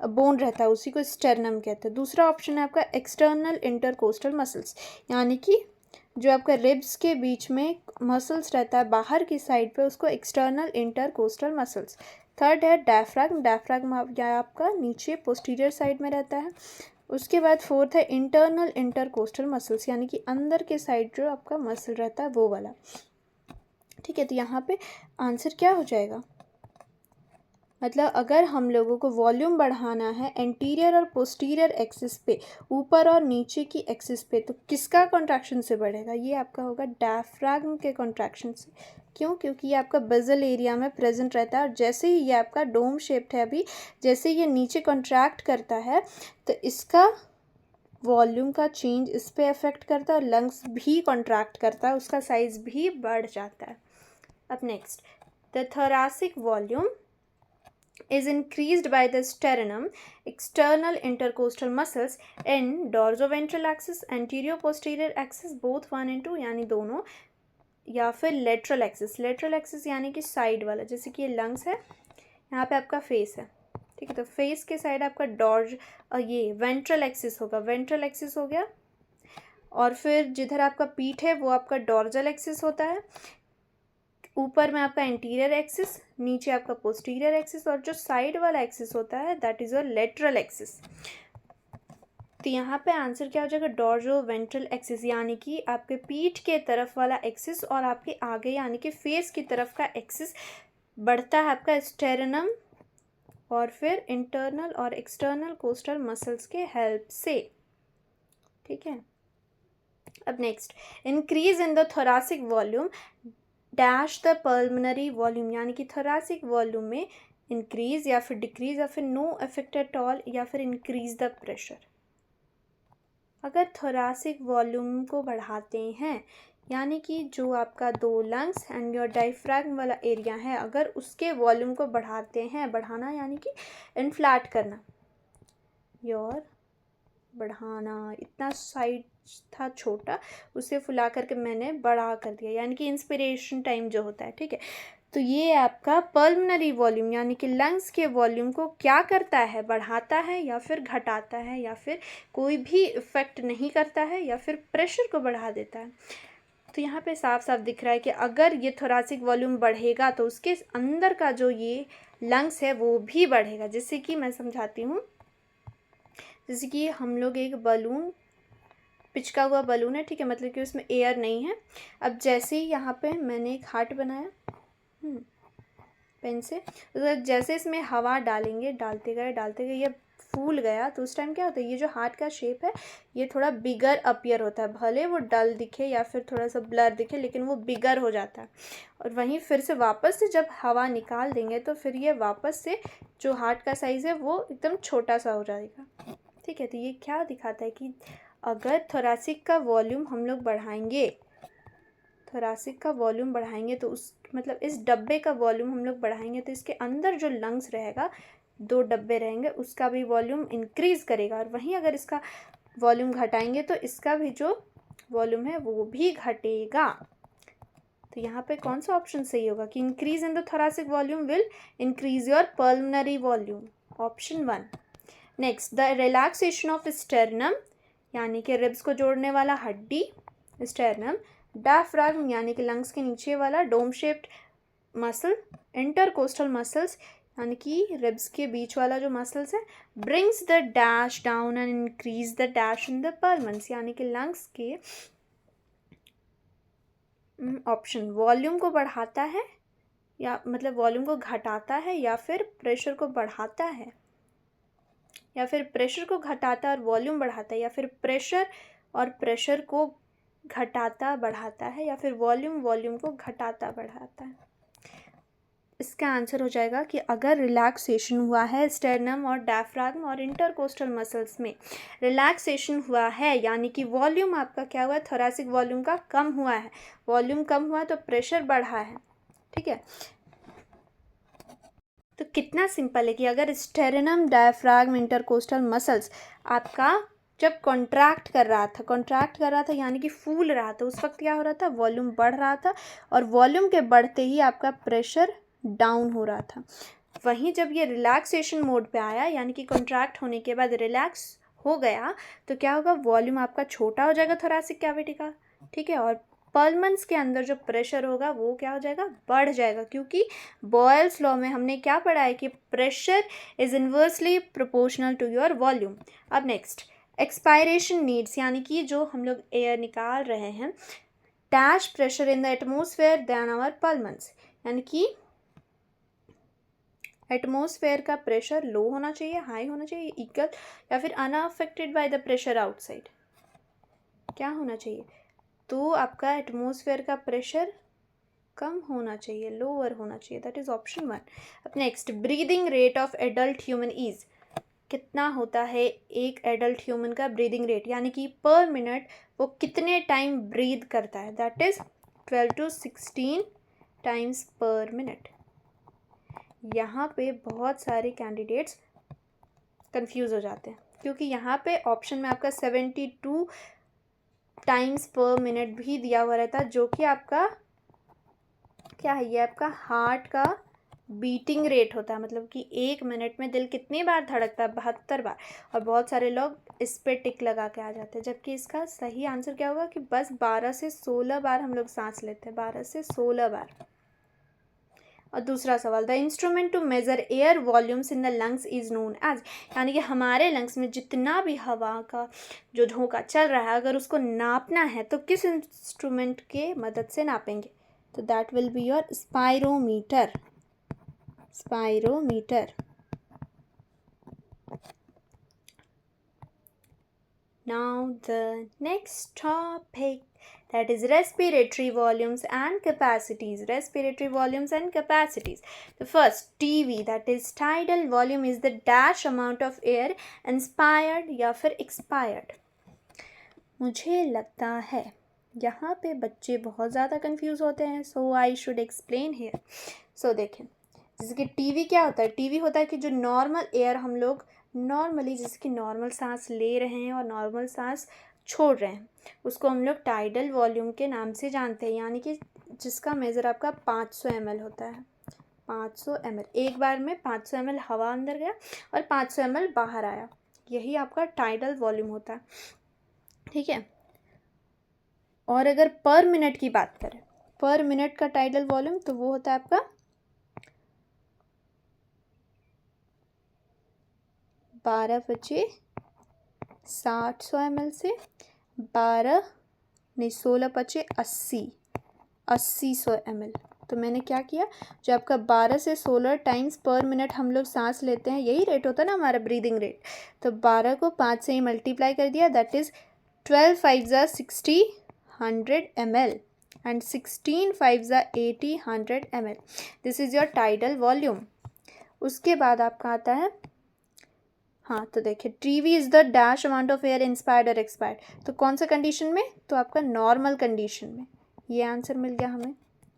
बोन रहता है, उसी को स्टेरनम कहते हैं। दूसरा ऑप्शन है आपका एक्सटर्नल इंटरकोस्टल मसल्स, यानी कि जो आपका रिब्स के बीच में मसल्स रहता है बाहर की साइड पे, उसको एक्सटर्नल इंटरकोस्टल मसल्स। थर्ड है डायफ्राग्म आपका नीचे पोस्टीरियर साइड में रहता है। उसके बाद फोर्थ है इंटरनल इंटरकोस्टल मसल्स, यानी कि अंदर के साइड जो आपका मसल रहता है वो वाला। ठीक है, तो यहाँ पे आंसर क्या हो जाएगा, मतलब अगर हम लोगों को वॉल्यूम बढ़ाना है एंटीरियर और पोस्टीरियर एक्सिस पे, ऊपर और नीचे की एक्सिस पे, तो किसका कॉन्ट्रैक्शन से बढ़ेगा? ये आपका होगा डायफ्राग्म के कॉन्ट्रैक्शन से। क्यों? क्योंकि ये आपका बेजल एरिया में प्रेजेंट रहता है, और जैसे ही ये आपका डोम शेप्ड है अभी, जैसे ये नीचे कॉन्ट्रैक्ट करता है तो इसका वॉल्यूम का चेंज इस पे अफेक्ट करता है, और लंग्स भी कॉन्ट्रैक्ट करता है, उसका साइज भी बढ़ जाता है। अब next, the thoracic volume is increased by the sternum, external intercostal muscles and dorsoventral axis, anterior posterior axis, both 1 and 2 यानी दोनों, या फिर लेटरल एक्सिस यानी कि साइड वाला, जैसे कि ये लंग्स है, यहाँ पे आपका फेस है। ठीक है, तो फेस के साइड आपका ये वेंट्रल एक्सिस हो गया, और फिर जिधर आपका पीठ है वो आपका डॉर्जल एक्सिस होता है, ऊपर में आपका इंटीरियर एक्सिस, नीचे आपका पोस्टीरियर एक्सिस, और जो साइड वाला एक्सिस होता है that is your lateral axis. तो यहाँ पे आंसर क्या हो जाएगा, डॉर्जो वेंट्रल एक्सिस, यानी कि आपके पीठ के तरफ वाला एक्सिस और आपके आगे यानी कि फेस की तरफ का एक्सिस बढ़ता है आपका स्टेरनम और फिर इंटरनल और एक्सटर्नल कोस्टल मसल्स के हेल्प से। ठीक है, अब next, increase in the thoracic volume dash the pulmonary volume, यानी कि थोरासिक वॉल्यूम में इंक्रीज या फिर डिक्रीज या फिर नो इफेक्ट एट ऑल या फिर इंक्रीज द प्रेशर। अगर थोरासिक वॉल्यूम को बढ़ाते हैं, यानी कि जो आपका 2 लंग्स एंड योर डायफ्राग्म वाला एरिया है, अगर उसके वॉल्यूम को बढ़ाते हैं, बढ़ाना यानी कि इन्फ्लैट करना, योर बढ़ाना, इतना साइड था छोटा उसे फुला करके मैंने बड़ा कर दिया, यानी कि इंस्पिरेशन टाइम जो होता है। ठीक है, तो ये आपका पल्मनरी वॉल्यूम यानी कि लंग्स के वॉल्यूम को क्या करता है, बढ़ाता है या फिर घटाता है, या फिर कोई भी इफेक्ट नहीं करता है, या फिर प्रेशर को बढ़ा देता है। तो यहाँ पे साफ साफ दिख रहा है कि अगर ये थोरासिक वॉल्यूम बढ़ेगा तो उसके अंदर का जो ये लंग्स है वो भी बढ़ेगा। जैसे कि मैं समझाती हूँ, जैसे कि हम लोग एक बलून, पिचका हुआ बलून है, ठीक है, मतलब कि उसमें एयर नहीं है। अब जैसे ही यहाँ पे मैंने एक हार्ट बनाया पेन से, तो जैसे इसमें हवा डालते गए ये फूल गया तो उस टाइम क्या होता है, ये जो हार्ट का शेप है ये थोड़ा बिगर अपीयर होता है, भले वो डल दिखे या फिर थोड़ा सा ब्लर दिखे लेकिन वो बिगर हो जाता है। और वहीं फिर से वापस से जब हवा निकाल देंगे तो फिर ये वापस से जो हार्ट का साइज़ है वो एकदम छोटा सा हो जाएगा। ठीक है, तो ये क्या दिखाता है कि अगर थोरैसिक का वॉल्यूम हम लोग बढ़ाएंगे, थोरैसिक का वॉल्यूम बढ़ाएंगे तो उस मतलब इस डब्बे का वॉल्यूम हम लोग बढ़ाएंगे तो इसके अंदर जो लंग्स रहेगा, 2 डब्बे रहेंगे, उसका भी वॉल्यूम इंक्रीज़ करेगा। और वहीं अगर इसका वॉल्यूम घटाएंगे तो इसका भी जो वॉल्यूम है वो भी घटेगा। तो यहाँ पे कौन सा ऑप्शन सही होगा कि increase in the thoracic volume will increase your pulmonary volume, option 1। Next, the relaxation of sternum यानी कि रिब्स को जोड़ने वाला हड्डी स्टेरनम, डायफ्राग्म यानी कि लंग्स के नीचे वाला dome shaped muscle, intercostal muscles यानी कि रिब्स के बीच वाला जो मसल्स है, brings the dash down and increase the dash in the pulmones यानी कि लंग्स के ऑप्शन वॉल्यूम को बढ़ाता है या मतलब वॉल्यूम को घटाता है या फिर प्रेशर को बढ़ाता है, या फिर प्रेशर को घटाता और वॉल्यूम बढ़ाता है, या फिर प्रेशर और प्रेशर को घटाता बढ़ाता है, या फिर वॉल्यूम को घटाता बढ़ाता है। इसका आंसर हो जाएगा कि अगर रिलैक्सेशन हुआ है स्टेरनम और डायफ्राग्म और इंटरकोस्टल मसल्स में रिलैक्सेशन हुआ है यानी कि वॉल्यूम आपका क्या हुआ है, थोरैसिक वॉल्यूम का कम हुआ है, वॉल्यूम कम हुआ तो प्रेशर बढ़ा है। ठीक है, तो कितना सिंपल है कि अगर स्टेरनम डायफ्राग्म इंटरकोस्टल मसल्स आपका जब कॉन्ट्रैक्ट कर रहा था यानी कि फूल रहा था, उस वक्त क्या हो रहा था, वॉल्यूम बढ़ रहा था और वॉल्यूम के बढ़ते ही आपका प्रेशर डाउन हो रहा था। वहीं जब ये रिलैक्सेशन मोड पे आया यानी कि कॉन्ट्रैक्ट होने के बाद रिलैक्स हो गया तो क्या होगा, वॉल्यूम आपका छोटा हो जाएगा थोरैसिक कैविटी का। ठीक है, और पल्मन्स के अंदर जो प्रेशर होगा वो क्या हो जाएगा, बढ़ जाएगा, क्योंकि बॉयल्स लॉ में हमने क्या पढ़ा है कि pressure is inversely proportional to your volume. अब नेक्स्ट, एक्सपायरेशन नीड्स यानी कि जो हम लोग एयर निकाल रहे हैं, dash pressure in the atmosphere than our pulmones यानी कि एटमोसफेयर का प्रेशर लो होना चाहिए, हाई होना चाहिए, इक्वल, या फिर unaffected by the pressure outside, क्या होना चाहिए, तो आपका एटमोसफेयर का प्रेशर कम होना चाहिए, लोअर होना चाहिए, दैट इज ऑप्शन 1। अब next, breathing rate of adult human is, कितना होता है एक एडल्ट ह्यूमन का ब्रीदिंग रेट यानी कि पर मिनट वो कितने टाइम ब्रीद करता है, दैट इज 12 to 16 टाइम्स पर मिनट। यहाँ पे बहुत सारे कैंडिडेट्स कंफ्यूज हो जाते हैं क्योंकि यहाँ पे ऑप्शन में आपका 72 टाइम्स पर मिनट भी दिया हुआ रहता है, जो कि आपका क्या है, ये आपका हार्ट का बीटिंग रेट होता है, मतलब कि 1 मिनट में दिल कितनी बार धड़कता है, 72 बार। और बहुत सारे लोग इस पे टिक लगा के आ जाते हैं, जबकि इसका सही आंसर क्या होगा कि बस 12 से 16 बार हम लोग सांस लेते हैं, 12 से 16 बार। और दूसरा सवाल, the instrument to measure air volumes in the lungs is known as, यानी कि हमारे लंग्स में जितना भी हवा का जो झोंका चल रहा है अगर उसको नापना है तो किस इंस्ट्रूमेंट के मदद से नापेंगे, तो that will be your spirometer, spirometer. Now the next topic, that is respiratory volumes and capacities. Respiratory volumes and capacities. The first, TV, that is tidal volume, is the dash amount of air inspired या फिर expired. मुझे लगता है यहाँ पे बच्चे बहुत ज़्यादा कंफ्यूज होते हैं, सो आई शुड एक्सप्लेन हेयर। सो देखें, जैसे कि टीवी क्या होता है, टीवी होता है कि जो नॉर्मल एयर हम लोग नॉर्मली जैसे कि नॉर्मल सांस ले रहे हैं और नॉर्मल सांस छोड़ रहे हैं, उसको हम लोग टाइडल वॉल्यूम के नाम से जानते हैं, यानी कि जिसका मेज़र आपका 500 ml होता है। 500 ml, एक बार में 500 ml हवा अंदर गया और 500 ml बाहर आया, यही आपका टाइडल वॉल्यूम होता है। ठीक है, और अगर पर मिनट की बात करें, पर मिनट का टाइडल वॉल्यूम तो वो होता है आपका 12 बचे 700 ml से 16 बचे 80 100 ml। तो मैंने क्या किया, जो आपका 12 से 16 टाइम्स पर मिनट हम लोग सांस लेते हैं, यही रेट होता है ना हमारा ब्रीदिंग रेट, तो 12 को 5 से ही मल्टीप्लाई कर दिया, that is 12 5 60 100 ml and 16 5 80 100 ml. This is your tidal volume. उसके बाद आपका आता है, हाँ तो देखिए, TV is the dash amount of air inspired और एक्सपायर्ड. तो कौन सा कंडीशन में, तो आपका नॉर्मल कंडीशन में. ये आंसर मिल गया हमें.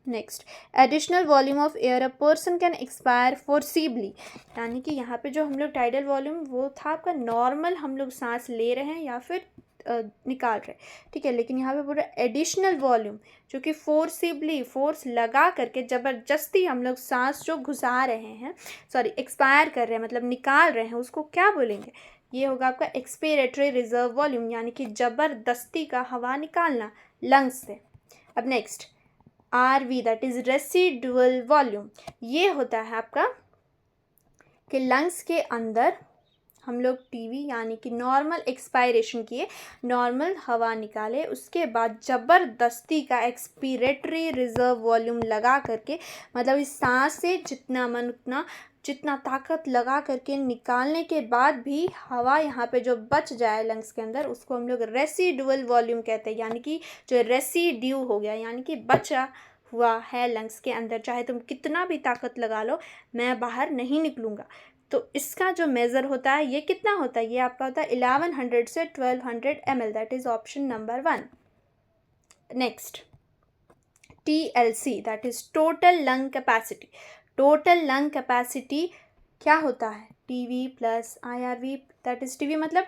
Next, additional volume of air a person can expire forcibly. यानी कि यहाँ पे जो हम लोग टाइडल वॉल्यूम वो था आपका नॉर्मल, हम लोग सांस ले रहे हैं या फिर निकाल रहे, ठीक है. लेकिन यहाँ पे पूरा एडिशनल वॉल्यूम जो कि फोर्सिबली, फोर्स लगा करके ज़बरदस्ती हम लोग सांस जो घुसा रहे हैं, सॉरी एक्सपायर कर रहे हैं मतलब निकाल रहे हैं, उसको क्या बोलेंगे, ये होगा आपका एक्सपिरेटरी रिजर्व वॉल्यूम, यानी कि ज़बरदस्ती का हवा निकालना लंग्स से. अब next, RV that is residual volume. ये होता है आपका कि लंग्स के अंदर हम लोग टीवी यानी कि नॉर्मल एक्सपायरेशन किए, नॉर्मल हवा निकाले, उसके बाद ज़बरदस्ती का एक्सपीरेटरी रिजर्व वॉल्यूम लगा करके, मतलब इस सांस से जितना मन उतना, जितना ताकत लगा करके निकालने के बाद भी हवा यहाँ पे जो बच जाए लंग्स के अंदर, उसको हम लोग रेसिडुअल वॉल्यूम कहते हैं. यानी कि जो रेसिड्यू हो गया, यानी कि बचा हुआ है लंग्स के अंदर, चाहे तुम कितना भी ताकत लगा लो, मैं बाहर नहीं निकलूँगा. तो इसका जो मेज़र होता है ये कितना होता है, ये आपका होता है 1100 से 1200 ml. That is option number 1. Next, TLC that is total lung capacity. Total lung capacity क्या होता है, TV plus IRV. That is TV मतलब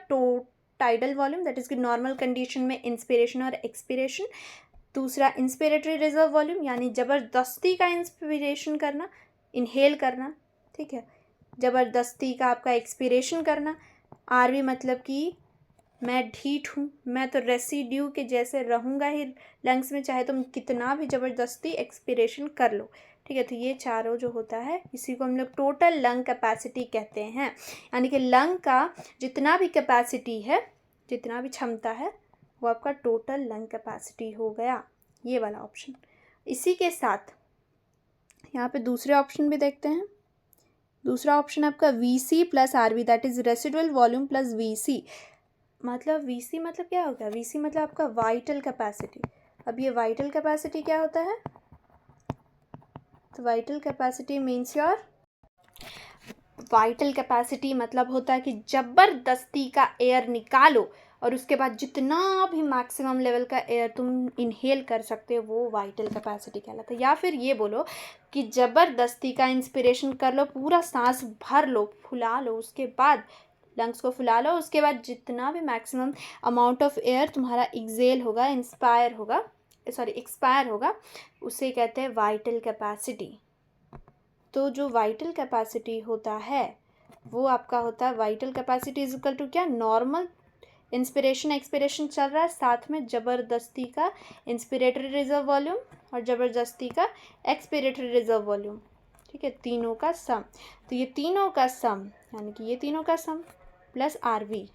टाइडल वॉल्यूम, दैट इज़ कि नॉर्मल कंडीशन में इंस्पिरेशन और एक्सपिरेशन. दूसरा इंस्पिरेटरी रिजर्व वॉल्यूम, यानी ज़बरदस्ती का इंस्पिरेशन करना, इनहेल करना, ठीक है, ज़बरदस्ती का आपका एक्सपिरेशन करना. RV मतलब कि मैं ढीठ हूँ, मैं तो रेसिड्यू के जैसे रहूँगा ही लंग्स में, चाहे तुम कितना भी ज़बरदस्ती एक्सपिरेशन कर लो, ठीक है. तो ये चारों जो होता है इसी को हम लोग टोटल लंग कैपेसिटी कहते हैं. यानी कि लंग का जितना भी कैपेसिटी है, जितना भी क्षमता है, वो आपका टोटल लंग कैपेसिटी हो गया, ये वाला ऑप्शन. इसी के साथ यहाँ पे दूसरे ऑप्शन भी देखते हैं. दूसरा ऑप्शन आपका VC plus RV that is residual volume plus VC. मतलब VC मतलब क्या होगा, VC मतलब आपका वाइटल कैपेसिटी. अब ये वाइटल कैपेसिटी क्या होता है, तो vital capacity means your, vital capacity मतलब होता है कि ज़बरदस्ती का एयर निकालो और उसके बाद जितना भी मैक्सिमम लेवल का एयर तुम इनहेल कर सकते हो, वो वाइटल कैपेसिटी कहलाता है. या फिर ये बोलो कि ज़बरदस्ती का इंस्पिरेशन कर लो, पूरा सांस भर लो, फुला लो, उसके बाद लंग्स को फुला लो, उसके बाद जितना भी मैक्सिमम अमाउंट ऑफ एयर तुम्हारा एक्सेल होगा, एक्सपायर होगा, उसे कहते हैं वाइटल कैपेसिटी. तो जो वाइटल कैपेसिटी होता है वो आपका होता है, vital capacity is equal to क्या, नॉर्मल इंस्पिरेशन एक्सपिरेशन चल रहा है, साथ में ज़बरदस्ती का इंस्पिरेटरी रिजर्व वॉल्यूम और ज़बरदस्ती का एक्सपिरेटरी रिजर्व वॉल्यूम, ठीक है, तीनों का सम. तो ये तीनों का सम यानी कि ये तीनों का सम प्लस RV,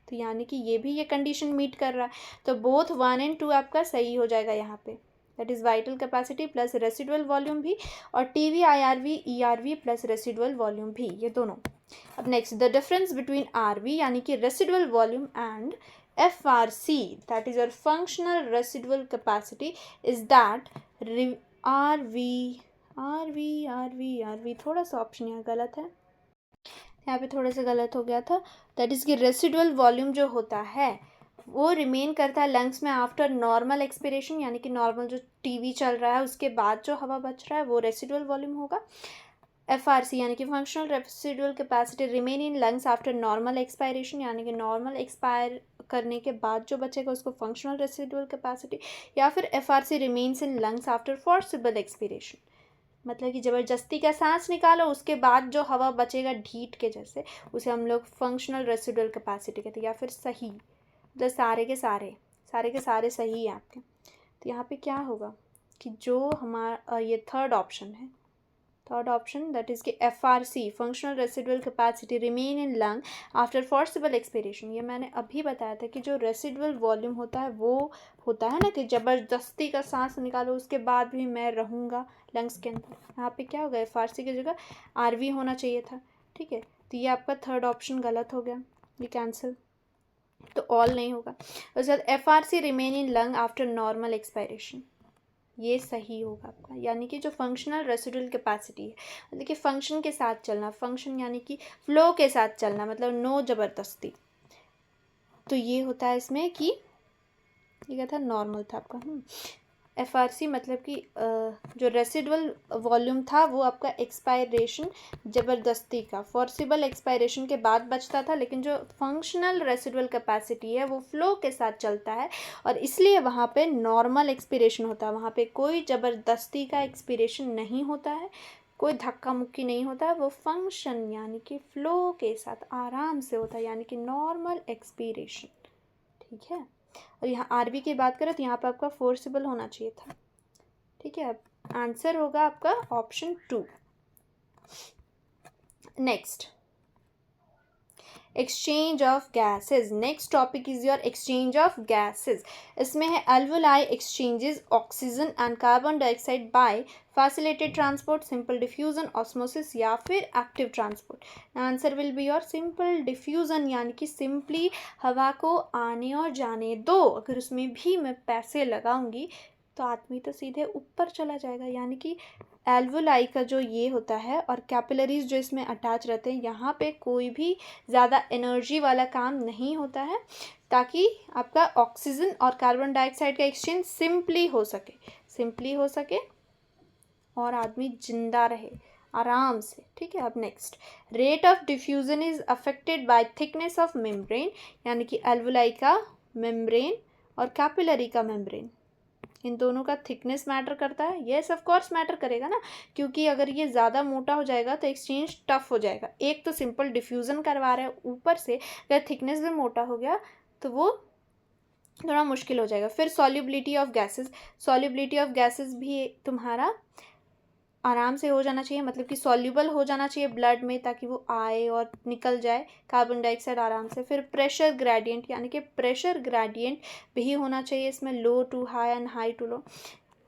तो यानी कि ये भी ये कंडीशन मीट कर रहा है. तो बोथ 1 और 2 आपका सही हो जाएगा यहाँ पे. That is vital capacity plus residual volume भी, और TV IRV ERV plus residual volume भी, ये दोनों. अब next, the difference between RV यानी कि residual volume and FRC that is your functional residual capacity is that RV थोड़ा सा ऑप्शन यहाँ गलत है, यहाँ पे थोड़ा सा गलत हो गया था. दैट इज़ कि रेसिडुअल वॉल्यूम जो होता है वो रिमेन करता है लंग्स में आफ्टर नॉर्मल एक्सपिरेशन, यानी कि नॉर्मल जो टीवी चल रहा है उसके बाद जो हवा बच रहा है वो रेसिडुअल वॉल्यूम होगा. FRC यानी कि functional residual capacity remain in lungs after normal expiration, यानी कि नॉर्मल एक्सपायर करने के बाद जो बचेगा उसको फंक्शनल रेसिडुअल कैपेसिटी. या फिर FRC remains in lungs after forcible expiration, मतलब कि ज़बरदस्ती का सांस निकालो उसके बाद जो हवा बचेगा ढीठ के जैसे, उसे हम लोग फंक्शनल रेसिडुअल कैपेसिटी कहते हैं. या फिर सही, मतलब सारे के सारे सही हैं आपके. तो यहाँ पे क्या होगा कि जो हमारा ये थर्ड ऑप्शन है, थर्ड ऑप्शन दैट इज कि FRC functional residual capacity remain in lung after forcible expiration. ये मैंने अभी बताया था कि जो रेसिडुअल वॉल्यूम होता है वो होता है ना कि ज़बरदस्ती का सांस निकालो उसके बाद भी मैं रहूँगा लंग्स के अंदर। यहाँ पे क्या होगा, FRC की जगह RV होना चाहिए था। ठीक है, तो ये आपका थर्ड ऑप्शन गलत हो गया, ये कैंसिल, तो ऑल नहीं होगा। उसके बाद FRC remain in lung after normal expiration, ये सही होगा आपका। यानी कि जो फंक्शनल रेसिडुअल कैपेसिटी है मतलब कि फंक्शन के साथ चलना, फंक्शन यानी कि फ्लो के साथ चलना, मतलब नो ज़बरदस्ती, तो ये होता है इसमें कि ये क्या था, नॉर्मल था आपका। FRC मतलब कि जो रेसिडुअल वॉल्यूम था वो आपका एक्सपायरेशन ज़बरदस्ती का, फोर्सिबल एक्सपायरेशन के बाद बचता था, लेकिन जो फंक्शनल रेसिडुअल कैपेसिटी है वो फ्लो के साथ चलता है और इसलिए वहाँ पे नॉर्मल एक्सपिरेशन होता है। वहाँ पे कोई ज़बरदस्ती का एक्सपिरेशन नहीं होता है, कोई धक्का मुक्की नहीं होता है, वो फंक्शन यानी कि फ्लो के साथ आराम से होता है, यानी कि नॉर्मल एक्सपिरेशन। ठीक है, और यहाँ RV की बात करें तो यहाँ पर आपका फोर्सिबल होना चाहिए था। ठीक है, आंसर होगा आपका option 2। Next, exchange of gases. Next topic is your exchange of gases. इसमें है alveoli exchanges oxygen and carbon dioxide by facilitated transport, simple diffusion, osmosis या फिर active transport. Answer will be your simple diffusion, यानी कि simply हवा को आने और जाने दो। अगर उसमें भी मैं पैसे लगाऊंगी तो आदमी तो सीधे ऊपर चला जाएगा। यानी कि एल्वोलाई का जो ये होता है और कैपिलरीज जो इसमें अटैच रहते हैं, यहाँ पे कोई भी ज़्यादा एनर्जी वाला काम नहीं होता है, ताकि आपका ऑक्सीजन और कार्बन डाइऑक्साइड का एक्सचेंज सिंपली हो सके और आदमी जिंदा रहे आराम से। ठीक है, अब next, rate of diffusion is affected by thickness of membrane, यानी कि एल्वोलाई का मेम्ब्रेन और कैपिलरी का मेम्ब्रेन, इन दोनों का थिकनेस मैटर करता है। येस ऑफ कोर्स मैटर करेगा ना, क्योंकि अगर ये ज़्यादा मोटा हो जाएगा तो एक्सचेंज टफ हो जाएगा। एक तो सिंपल डिफ्यूज़न करवा रहे हैं, ऊपर से अगर थिकनेस भी मोटा हो गया तो वो थोड़ा मुश्किल हो जाएगा। फिर सॉल्युबिलिटी ऑफ गैसेस भी तुम्हारा आराम से हो जाना चाहिए, मतलब कि सॉल्युबल हो जाना चाहिए ब्लड में, ताकि वो आए और निकल जाए कार्बन डाइऑक्साइड आराम से। फिर प्रेशर ग्रेडियंट, यानी कि प्रेशर ग्रेडियंट भी होना चाहिए इसमें, low to high and high to low,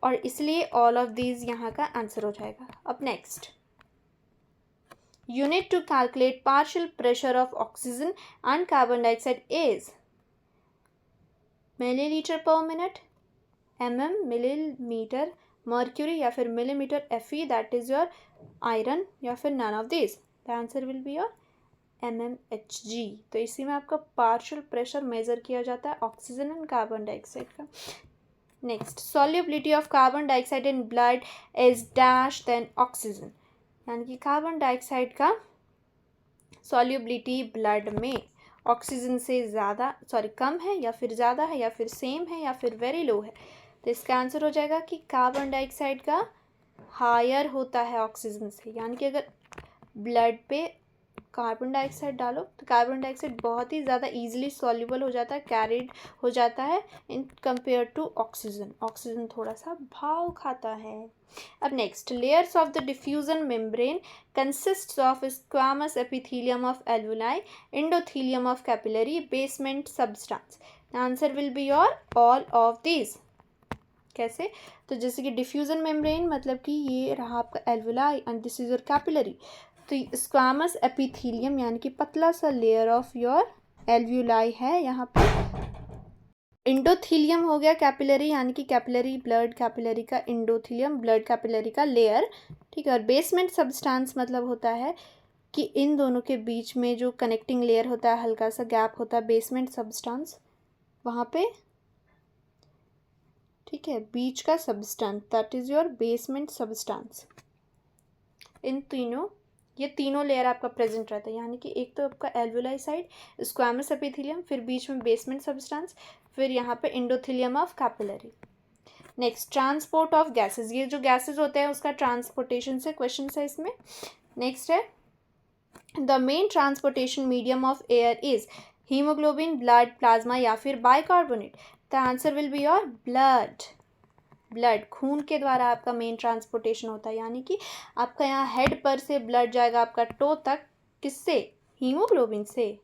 और इसलिए ऑल ऑफ दीज यहाँ का आंसर हो जाएगा। अब next, unit to calculate partial pressure of oxygen and carbon dioxide is millilitre per minute, millimetre mercury या फिर millimetre Fe, that is your iron, या फिर none of this. The answer will be your mmHg। तो इसी में आपका partial pressure measure किया जाता है ऑक्सीजन एंड कार्बन डाइऑक्साइड का। Next, solubility of carbon dioxide in blood is dash than oxygen, यानी कि कार्बन डाइऑक्साइड का सॉल्युबिलिटी ब्लड में ऑक्सीजन से कम है या फिर ज़्यादा है या फिर सेम है या फिर वेरी लो है। तो इसका आंसर हो जाएगा कि कार्बन डाइऑक्साइड का हायर होता है ऑक्सीजन से, यानी कि अगर ब्लड पे कार्बन डाइऑक्साइड डालो तो कार्बन डाइऑक्साइड बहुत ही ज़्यादा इजीली सॉल्युबल हो जाता है, कैरिड हो जाता है इन कंपेयर टू ऑक्सीजन थोड़ा सा भाव खाता है। अब next, layers of the diffusion membrane consists of squamous epithelium of alveoli, endothelium of capillary, basement substance. Answer will be your all of these. कैसे, तो जैसे कि डिफ्यूजन मेम्ब्रेन मतलब कि ये रहा आपका alveoli and this is your capillary, तो स्क्वामस एपिथेलियम यानी कि पतला सा लेयर ऑफ योर एल्वोलाई है यहाँ पर। इंडोथीलियम हो गया कैपिलरी, यानी कि कैपिलरी ब्लड कैपिलरी का इंडोथीलियम ब्लड कैपिलरी का लेयर। ठीक है, और बेसमेंट सब्सटेंस मतलब होता है कि इन दोनों के बीच में जो कनेक्टिंग लेयर होता है, हल्का सा गैप होता है, बेसमेंट सब्सटेंस वहाँ पे। ठीक है, बीच का substance that is your basement substance. ये तीनों लेयर आपका प्रेजेंट रहता है, यानी कि एक तो आपका एल्वोलाई साइड स्क्वामस एपिथेलियम, फिर बीच में बेसमेंट सब्सटेंस, फिर यहाँ पे endothelium of capillary. Next, transport of gases. ये जो गैसेस होते हैं उसका ट्रांसपोर्टेशन से क्वेश्चन है इसमें। नेक्स्ट है, the main transportation medium of air is haemoglobin, blood, plasma या फिर bicarbonate. The answer will be your blood. Blood, खून के द्वारा आपका मेन ट्रांसपोर्टेशन होता है, यानी कि आपका यहाँ हेड पर से ब्लड जाएगा आपका टो तक, किससे? हीमोग्लोबिन से।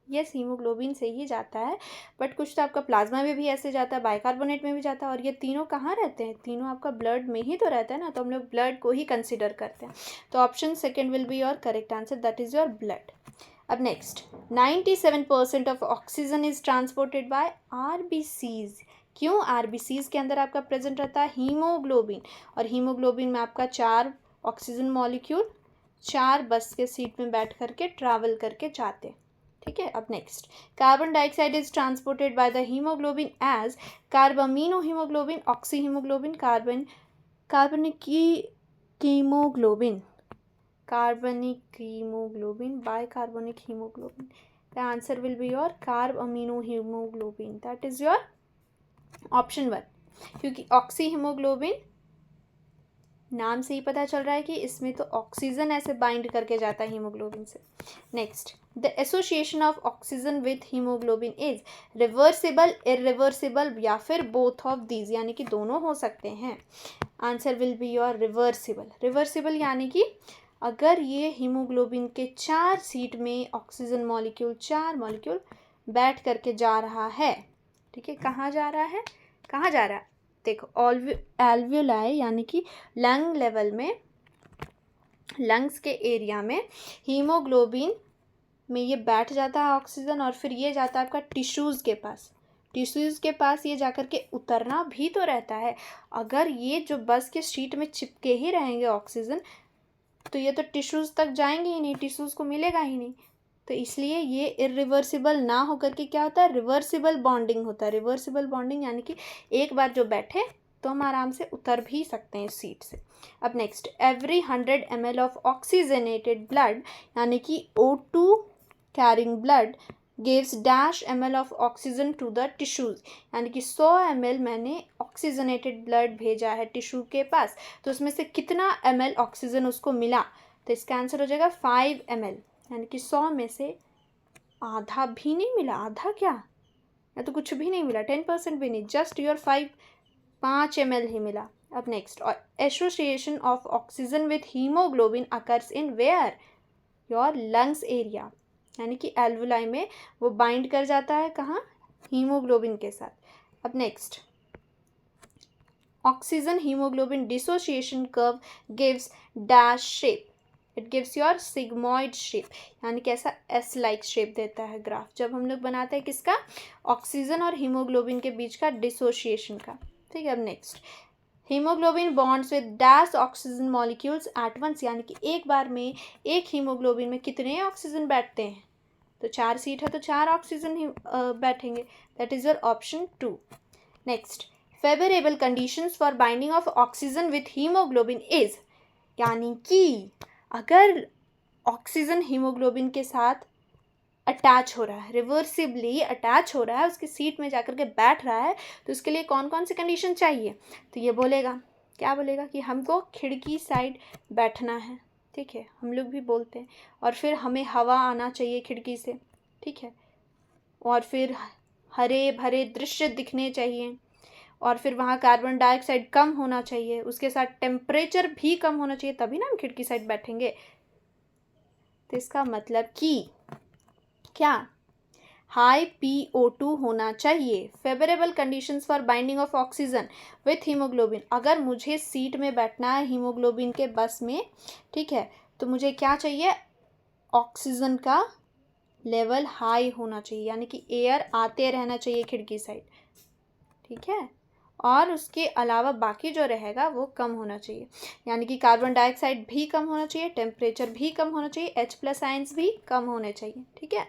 यस, हीमोग्लोबिन से ही जाता है, बट कुछ तो आपका प्लाज्मा में भी ऐसे जाता है, बाइकार्बोनेट में भी जाता है, और ये तीनों कहाँ रहते हैं? तीनों आपका ब्लड में ही तो रहता है ना, तो हम लोग ब्लड को ही कंसिडर करते हैं। तो option second will be your correct answer, that is your blood. अब next, 97% of oxygen is transported by RBCs. क्यों? आरबीसीज के अंदर आपका प्रेजेंट रहता है हीमोग्लोबिन, और हीमोग्लोबिन में आपका 4 ऑक्सीजन मॉलिक्यूल 4 बस के सीट में बैठ करके ट्रैवल करके जाते हैं। ठीक है। अब next, carbon dioxide is transported by the haemoglobin as carbamino haemoglobin, oxy haemoglobin, carbonic haemoglobin, carbonic haemoglobin, bicarbonic haemoglobin. The answer will be your carbaminohaemoglobin, that is your option 1, क्योंकि ऑक्सी हीमोग्लोबिन नाम से ही पता चल रहा है कि इसमें तो ऑक्सीजन ऐसे बाइंड करके जाता है हीमोग्लोबिन से। Next, the association of oxygen with haemoglobin is reversible, irreversible या फिर बोथ ऑफ दीज, यानी कि दोनों हो सकते हैं। Answer will be your reversible. Reversible यानी कि अगर ये हीमोग्लोबिन के 4 सीट में ऑक्सीजन मॉलिक्यूल 4 मॉलिक्यूल बैठ करके जा रहा है, ठीक है, कहाँ जा रहा है? कहाँ जा रहा है? देखो, एल्वियोलाई यानी कि लंग लेवल में, लंग्स के एरिया में हीमोग्लोबिन में ये बैठ जाता है ऑक्सीजन, और फिर ये जाता है आपका टिश्यूज़ के पास। टिश्यूज़ के पास ये जाकर के उतरना भी तो रहता है। अगर ये जो बस के शीट में चिपके ही रहेंगे ऑक्सीजन, तो ये तो टिश्यूज़ तक जाएंगे ही नहीं, टिश्यूज़ को मिलेगा ही नहीं। तो इसलिए ये इरिवर्सिबल ना होकर के क्या होता है? रिवर्सिबल बॉन्डिंग होता है। रिवर्सिबल बॉन्डिंग यानी कि एक बार जो बैठे तो हम आराम से उतर भी सकते हैं इस सीट से। अब next, every 100 ml of oxygenated blood, यानी कि O2 carrying blood gives dash ml of oxygen to the tissues, यानी कि 100 ml मैंने ऑक्सीजनेटेड ब्लड भेजा है टिश्यू के पास, तो उसमें से कितना ml ऑक्सीजन उसको मिला? तो इसका आंसर हो जाएगा 5 ml, यानी कि 100 में से आधा भी नहीं मिला। आधा क्या, या तो कुछ भी नहीं मिला, 10% भी नहीं, जस्ट योर 5 ml ही मिला। अब next, association of oxygen with haemoglobin occurs in where? Your lungs area, यानी कि एल्वुलाई में वो बाइंड कर जाता है कहाँ? हीमोग्लोबिन के साथ। अब next, oxygen haemoglobin dissociation curve gives dash shape, it gives your sigmoid shape, यानी कि ऐसा एस लाइक शेप देता है ग्राफ, जब हम लोग बनाते हैं किसका? ऑक्सीजन और हीमोग्लोबिन के बीच का डिसोसिएशन का। ठीक है। अब next, haemoglobin bonds with dash oxygen molecules at once, यानी कि एक बार में एक हीमोग्लोबिन में कितने ऑक्सीजन बैठते हैं? तो 4 सीट है तो 4 ऑक्सीजन ही बैठेंगे, that is your option 2। Next, favourable conditions for binding of oxygen with haemoglobin is, यानी कि अगर ऑक्सीजन हीमोग्लोबिन के साथ अटैच हो रहा है, रिवर्सिबली अटैच हो रहा है, उसकी सीट में जाकर के बैठ रहा है, तो उसके लिए कौन कौन सी कंडीशन चाहिए? तो ये बोलेगा, क्या बोलेगा कि हमको खिड़की साइड बैठना है, ठीक है, हम लोग भी बोलते हैं, और फिर हमें हवा आना चाहिए खिड़की से, ठीक है, और फिर हरे भरे दृश्य दिखने चाहिए, और फिर वहाँ कार्बन डाइऑक्साइड कम होना चाहिए, उसके साथ टेम्परेचर भी कम होना चाहिए, तभी ना हम खिड़की साइड बैठेंगे। तो इसका मतलब कि क्या? हाई PO2 होना चाहिए। Favourable conditions for binding of oxygen with haemoglobin, अगर मुझे सीट में बैठना है हीमोग्लोबिन के बस में, ठीक है, तो मुझे क्या चाहिए? ऑक्सीजन का लेवल हाई होना चाहिए, यानी कि एयर आते रहना चाहिए खिड़की साइड, ठीक है, और उसके अलावा बाकी जो रहेगा वो कम होना चाहिए, यानी कि कार्बन डाइऑक्साइड भी कम होना चाहिए, टेम्परेचर भी कम होना चाहिए, H+ आयंस भी कम होने चाहिए, ठीक है।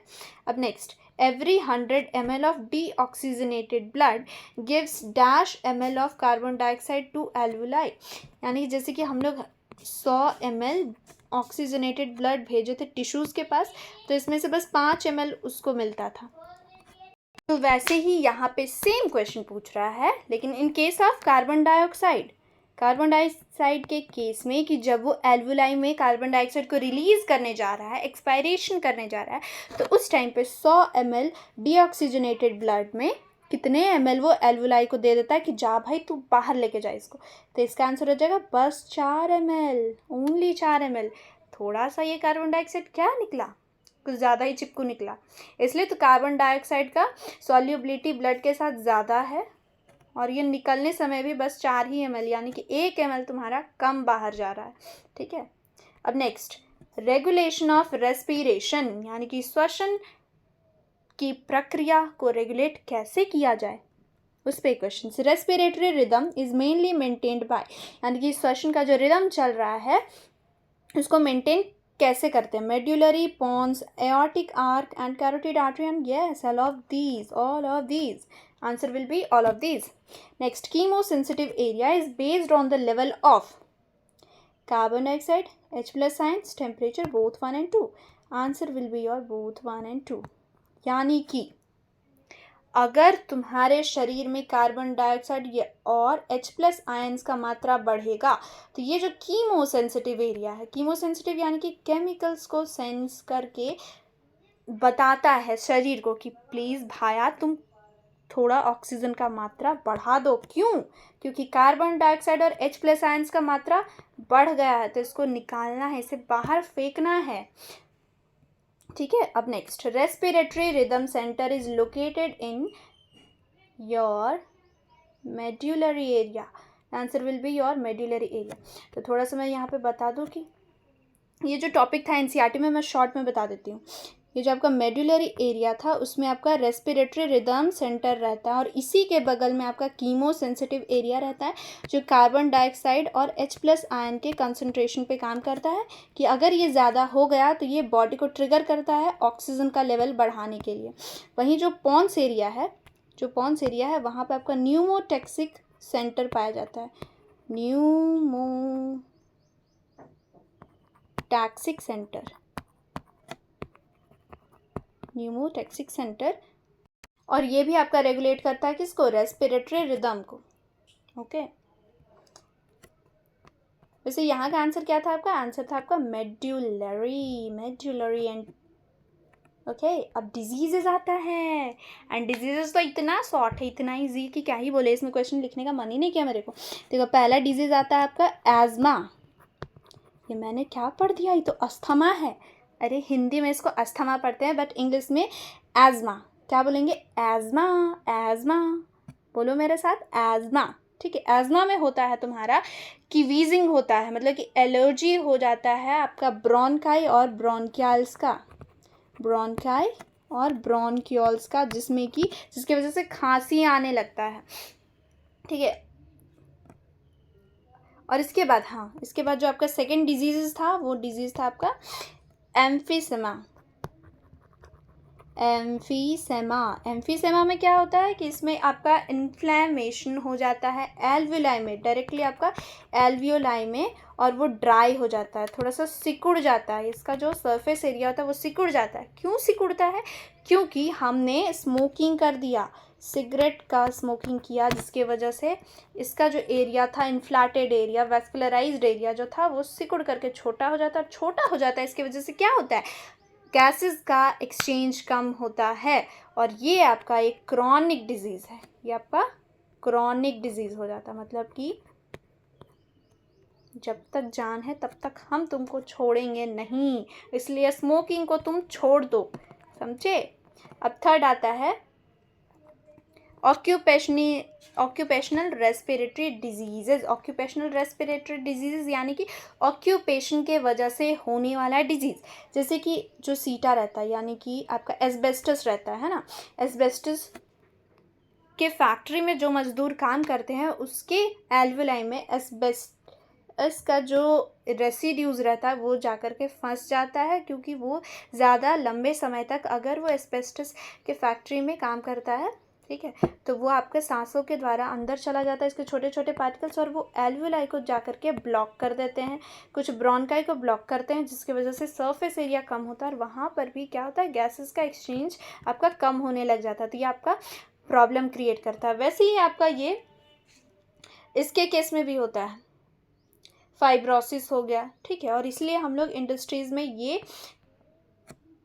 अब next, every 100 ml of deoxygenated blood gives dash ml of carbon dioxide to alveoli, यानी जैसे कि हम लोग 100 ml ऑक्सीजनेटेड ब्लड भेजे थे टिश्यूज़ के पास, तो इसमें से बस 5 ml उसको मिलता था। तो वैसे ही यहाँ पे सेम क्वेश्चन पूछ रहा है, लेकिन in case of carbon dioxide के केस में, कि जब वो एल्वुलाई में कार्बन डाइऑक्साइड को रिलीज़ करने जा रहा है, एक्सपायरेशन करने जा रहा है, तो उस टाइम पे 100 ml डीऑक्सीजनेटेड ब्लड में कितने ml वो एल्वुलाई को दे देता है कि जा भाई तू बाहर लेके जा इसको। तो इसका आंसर हो जाएगा बस 4 ml, ओनली 4 ml। थोड़ा सा ये कार्बन डाइऑक्साइड क्या निकला, कुछ ज़्यादा ही चिपकू निकला, इसलिए तो कार्बन डाइऑक्साइड का सॉल्युबिलिटी ब्लड के साथ ज़्यादा है और ये निकलने समय भी बस 4 ही ml, यानी कि 1 ml तुम्हारा कम बाहर जा रहा है। ठीक है, अब नेक्स्ट रेगुलेशन ऑफ रेस्पिरेशन, यानी कि श्वसन की प्रक्रिया को रेगुलेट कैसे किया जाए, उस पे question. Respiratory rhythm is mainly maintained by, यानी कि श्वसन का जो रिदम चल रहा है उसको मेंटेन कैसे करते हैं, medullary pons, aortic arch and carotid artery, and yes all of these answer will be all of these. Next chemosensitive area is based on the level of carbon dioxide, H+ ions, temperature both 1 and 2। Answer will be your both 1 and 2। यानी कि अगर तुम्हारे शरीर में carbon dioxide और H+ ions का मात्रा बढ़ेगा तो ये जो कीमोसेंसिटिव एरिया है, कीमोसेंसिटिव यानी कि केमिकल्स को सेंस करके बताता है शरीर को कि प्लीज़ भाया तुम थोड़ा ऑक्सीजन का मात्रा बढ़ा दो। क्यों? क्योंकि कार्बन डाइऑक्साइड और H+ आयंस का मात्रा बढ़ गया है, तो इसको निकालना है, इसे बाहर फेंकना है। ठीक है, अब next respiratory rhythm centre is located in your medullary area. Answer will be your medullary area. तो थोड़ा सा मैं यहाँ पे बता दूँ कि ये जो टॉपिक था एनसीईआरटी में, मैं शॉर्ट में बता देती हूँ। ये जो आपका मेड्युलरी एरिया था उसमें आपका रेस्पिरेटरी रिदम सेंटर रहता है और इसी के बगल में आपका कीमोसेंसिटिव एरिया रहता है जो कार्बन डाइऑक्साइड और H+ आयन के कंसंट्रेशन पे काम करता है कि अगर ये ज़्यादा हो गया तो ये बॉडी को ट्रिगर करता है ऑक्सीजन का लेवल बढ़ाने के लिए। वहीं जो पोन्स एरिया है वहाँ पर आपका न्यूमोटैक्सिक सेंटर पाया जाता है, न्यूमोटैक्सिक सेंटर, और ये भी आपका रेगुलेट करता है किसको, रेस्पिरेटरी रिदम को। ओके, वैसे यहाँ का आंसर क्या था आपका, आंसर था आपका मेड्युलरी एंड ओके। अब डिजीजेज आता है, एंड डिजीजेस तो इतना शॉर्ट है, इतना ईजी कि क्या ही बोले, इसमें क्वेश्चन लिखने का मन ही नहीं किया मेरे को। देखो पहला डिजीज आता है आपका एज़मा। ये मैंने क्या पढ़ दिया, ये तो अस्थमा है। अरे हिंदी में इसको अस्थमा पढ़ते हैं बट इंग्लिश में एज़मा। क्या बोलेंगे, एज़मा बोलो मेरे साथ, एज़मा। ठीक है, एज़मा में होता है तुम्हारा कि वीजिंग होता है, मतलब कि एलर्जी हो जाता है आपका ब्रोंकाई और ब्रोंकियल्स का, जिसकी वजह से खांसी आने लगता है। ठीक है, और इसके बाद जो आपका सेकेंड डिजीज था वो डिजीज था आपका एम्फीसेमा में क्या होता है कि इसमें आपका इन्फ्लेमेशन हो जाता है एल्वियोलाई में, डायरेक्टली आपका एल्वियोलाई में, और वो ड्राई हो जाता है, थोड़ा सा सिकुड़ जाता है, इसका जो सरफेस एरिया होता है वो सिकुड़ जाता है। क्यों सिकुड़ता है, क्योंकि हमने स्मोकिंग कर दिया, सिगरेट का स्मोकिंग किया, जिसके वजह से इसका जो एरिया था इन्फ्लेटेड एरिया, वैस्कुलराइज्ड एरिया जो था वो सिकुड़ करके छोटा हो जाता है। इसकी वजह से क्या होता है, गैसेस का एक्सचेंज कम होता है, और ये आपका एक क्रॉनिक डिजीज़ है, ये आपका क्रॉनिक डिजीज़ हो जाता है, मतलब कि जब तक जान है तब तक हम तुमको छोड़ेंगे नहीं, इसलिए स्मोकिंग को तुम छोड़ दो, समझे। अब थर्ड आता है ऑक्यूपेशनल रेस्पिरेटरी डिजीज़, यानी कि ऑक्यूपेशन के वजह से होने वाला डिजीज़, जैसे कि जो सीटा रहता है, यानी कि आपका एस्बेस्टस रहता है ना, एस्बेस्टस के फैक्ट्री में जो मजदूर काम करते हैं उसके एल्वुलाई में एस्बेस्टस का जो रेसिड्यूज़ रहता है वो जाकर के फंस जाता है, क्योंकि वो ज़्यादा लंबे समय तक अगर वो एस्बेस्टस के फैक्ट्री में काम करता है, ठीक है, तो वो आपके सांसों के द्वारा अंदर चला जाता है, इसके छोटे छोटे पार्टिकल्स, और वो एल्वुलाई को जाकर के ब्लॉक कर देते हैं, कुछ ब्रोंकाई को ब्लॉक करते हैं, जिसकी वजह से सरफेस एरिया कम होता है, और वहाँ पर भी क्या होता है, गैसेस का एक्सचेंज आपका कम होने लग जाता है, तो ये आपका प्रॉब्लम क्रिएट करता है। वैसे ही आपका ये इसके केस में भी होता है, फाइब्रोसिस हो गया, ठीक है, और इसलिए हम लोग इंडस्ट्रीज़ में ये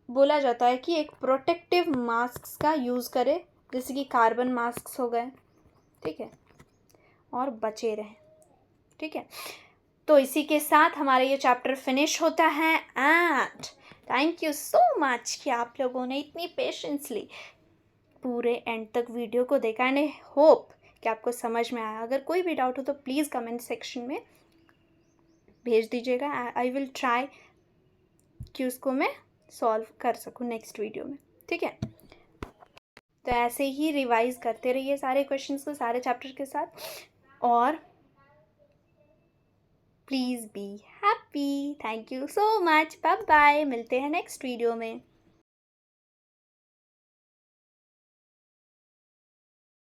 बोला जाता है कि एक प्रोटेक्टिव मास्क का यूज़ करें जैसे कि कार्बन मास्क हो गए, ठीक है, और बचे रहें, ठीक है। तो इसी के साथ हमारा ये चैप्टर फिनिश होता है। And thank you so much कि आप लोगों ने इतनी पेशेंसली पूरे एंड तक वीडियो को देखा, एंड आई होप कि आपको समझ में आया। अगर कोई भी डाउट हो तो प्लीज़ कमेंट सेक्शन में भेज दीजिएगा। आई विल ट्राई कि उसको मैं सॉल्व कर सकूँ नेक्स्ट वीडियो में, ठीक है। तो ऐसे ही रिवाइज करते रहिए सारे क्वेश्चंस को सारे चैप्टर के साथ, और please be happy. Thank you so much, bye bye, मिलते हैं नेक्स्ट वीडियो में।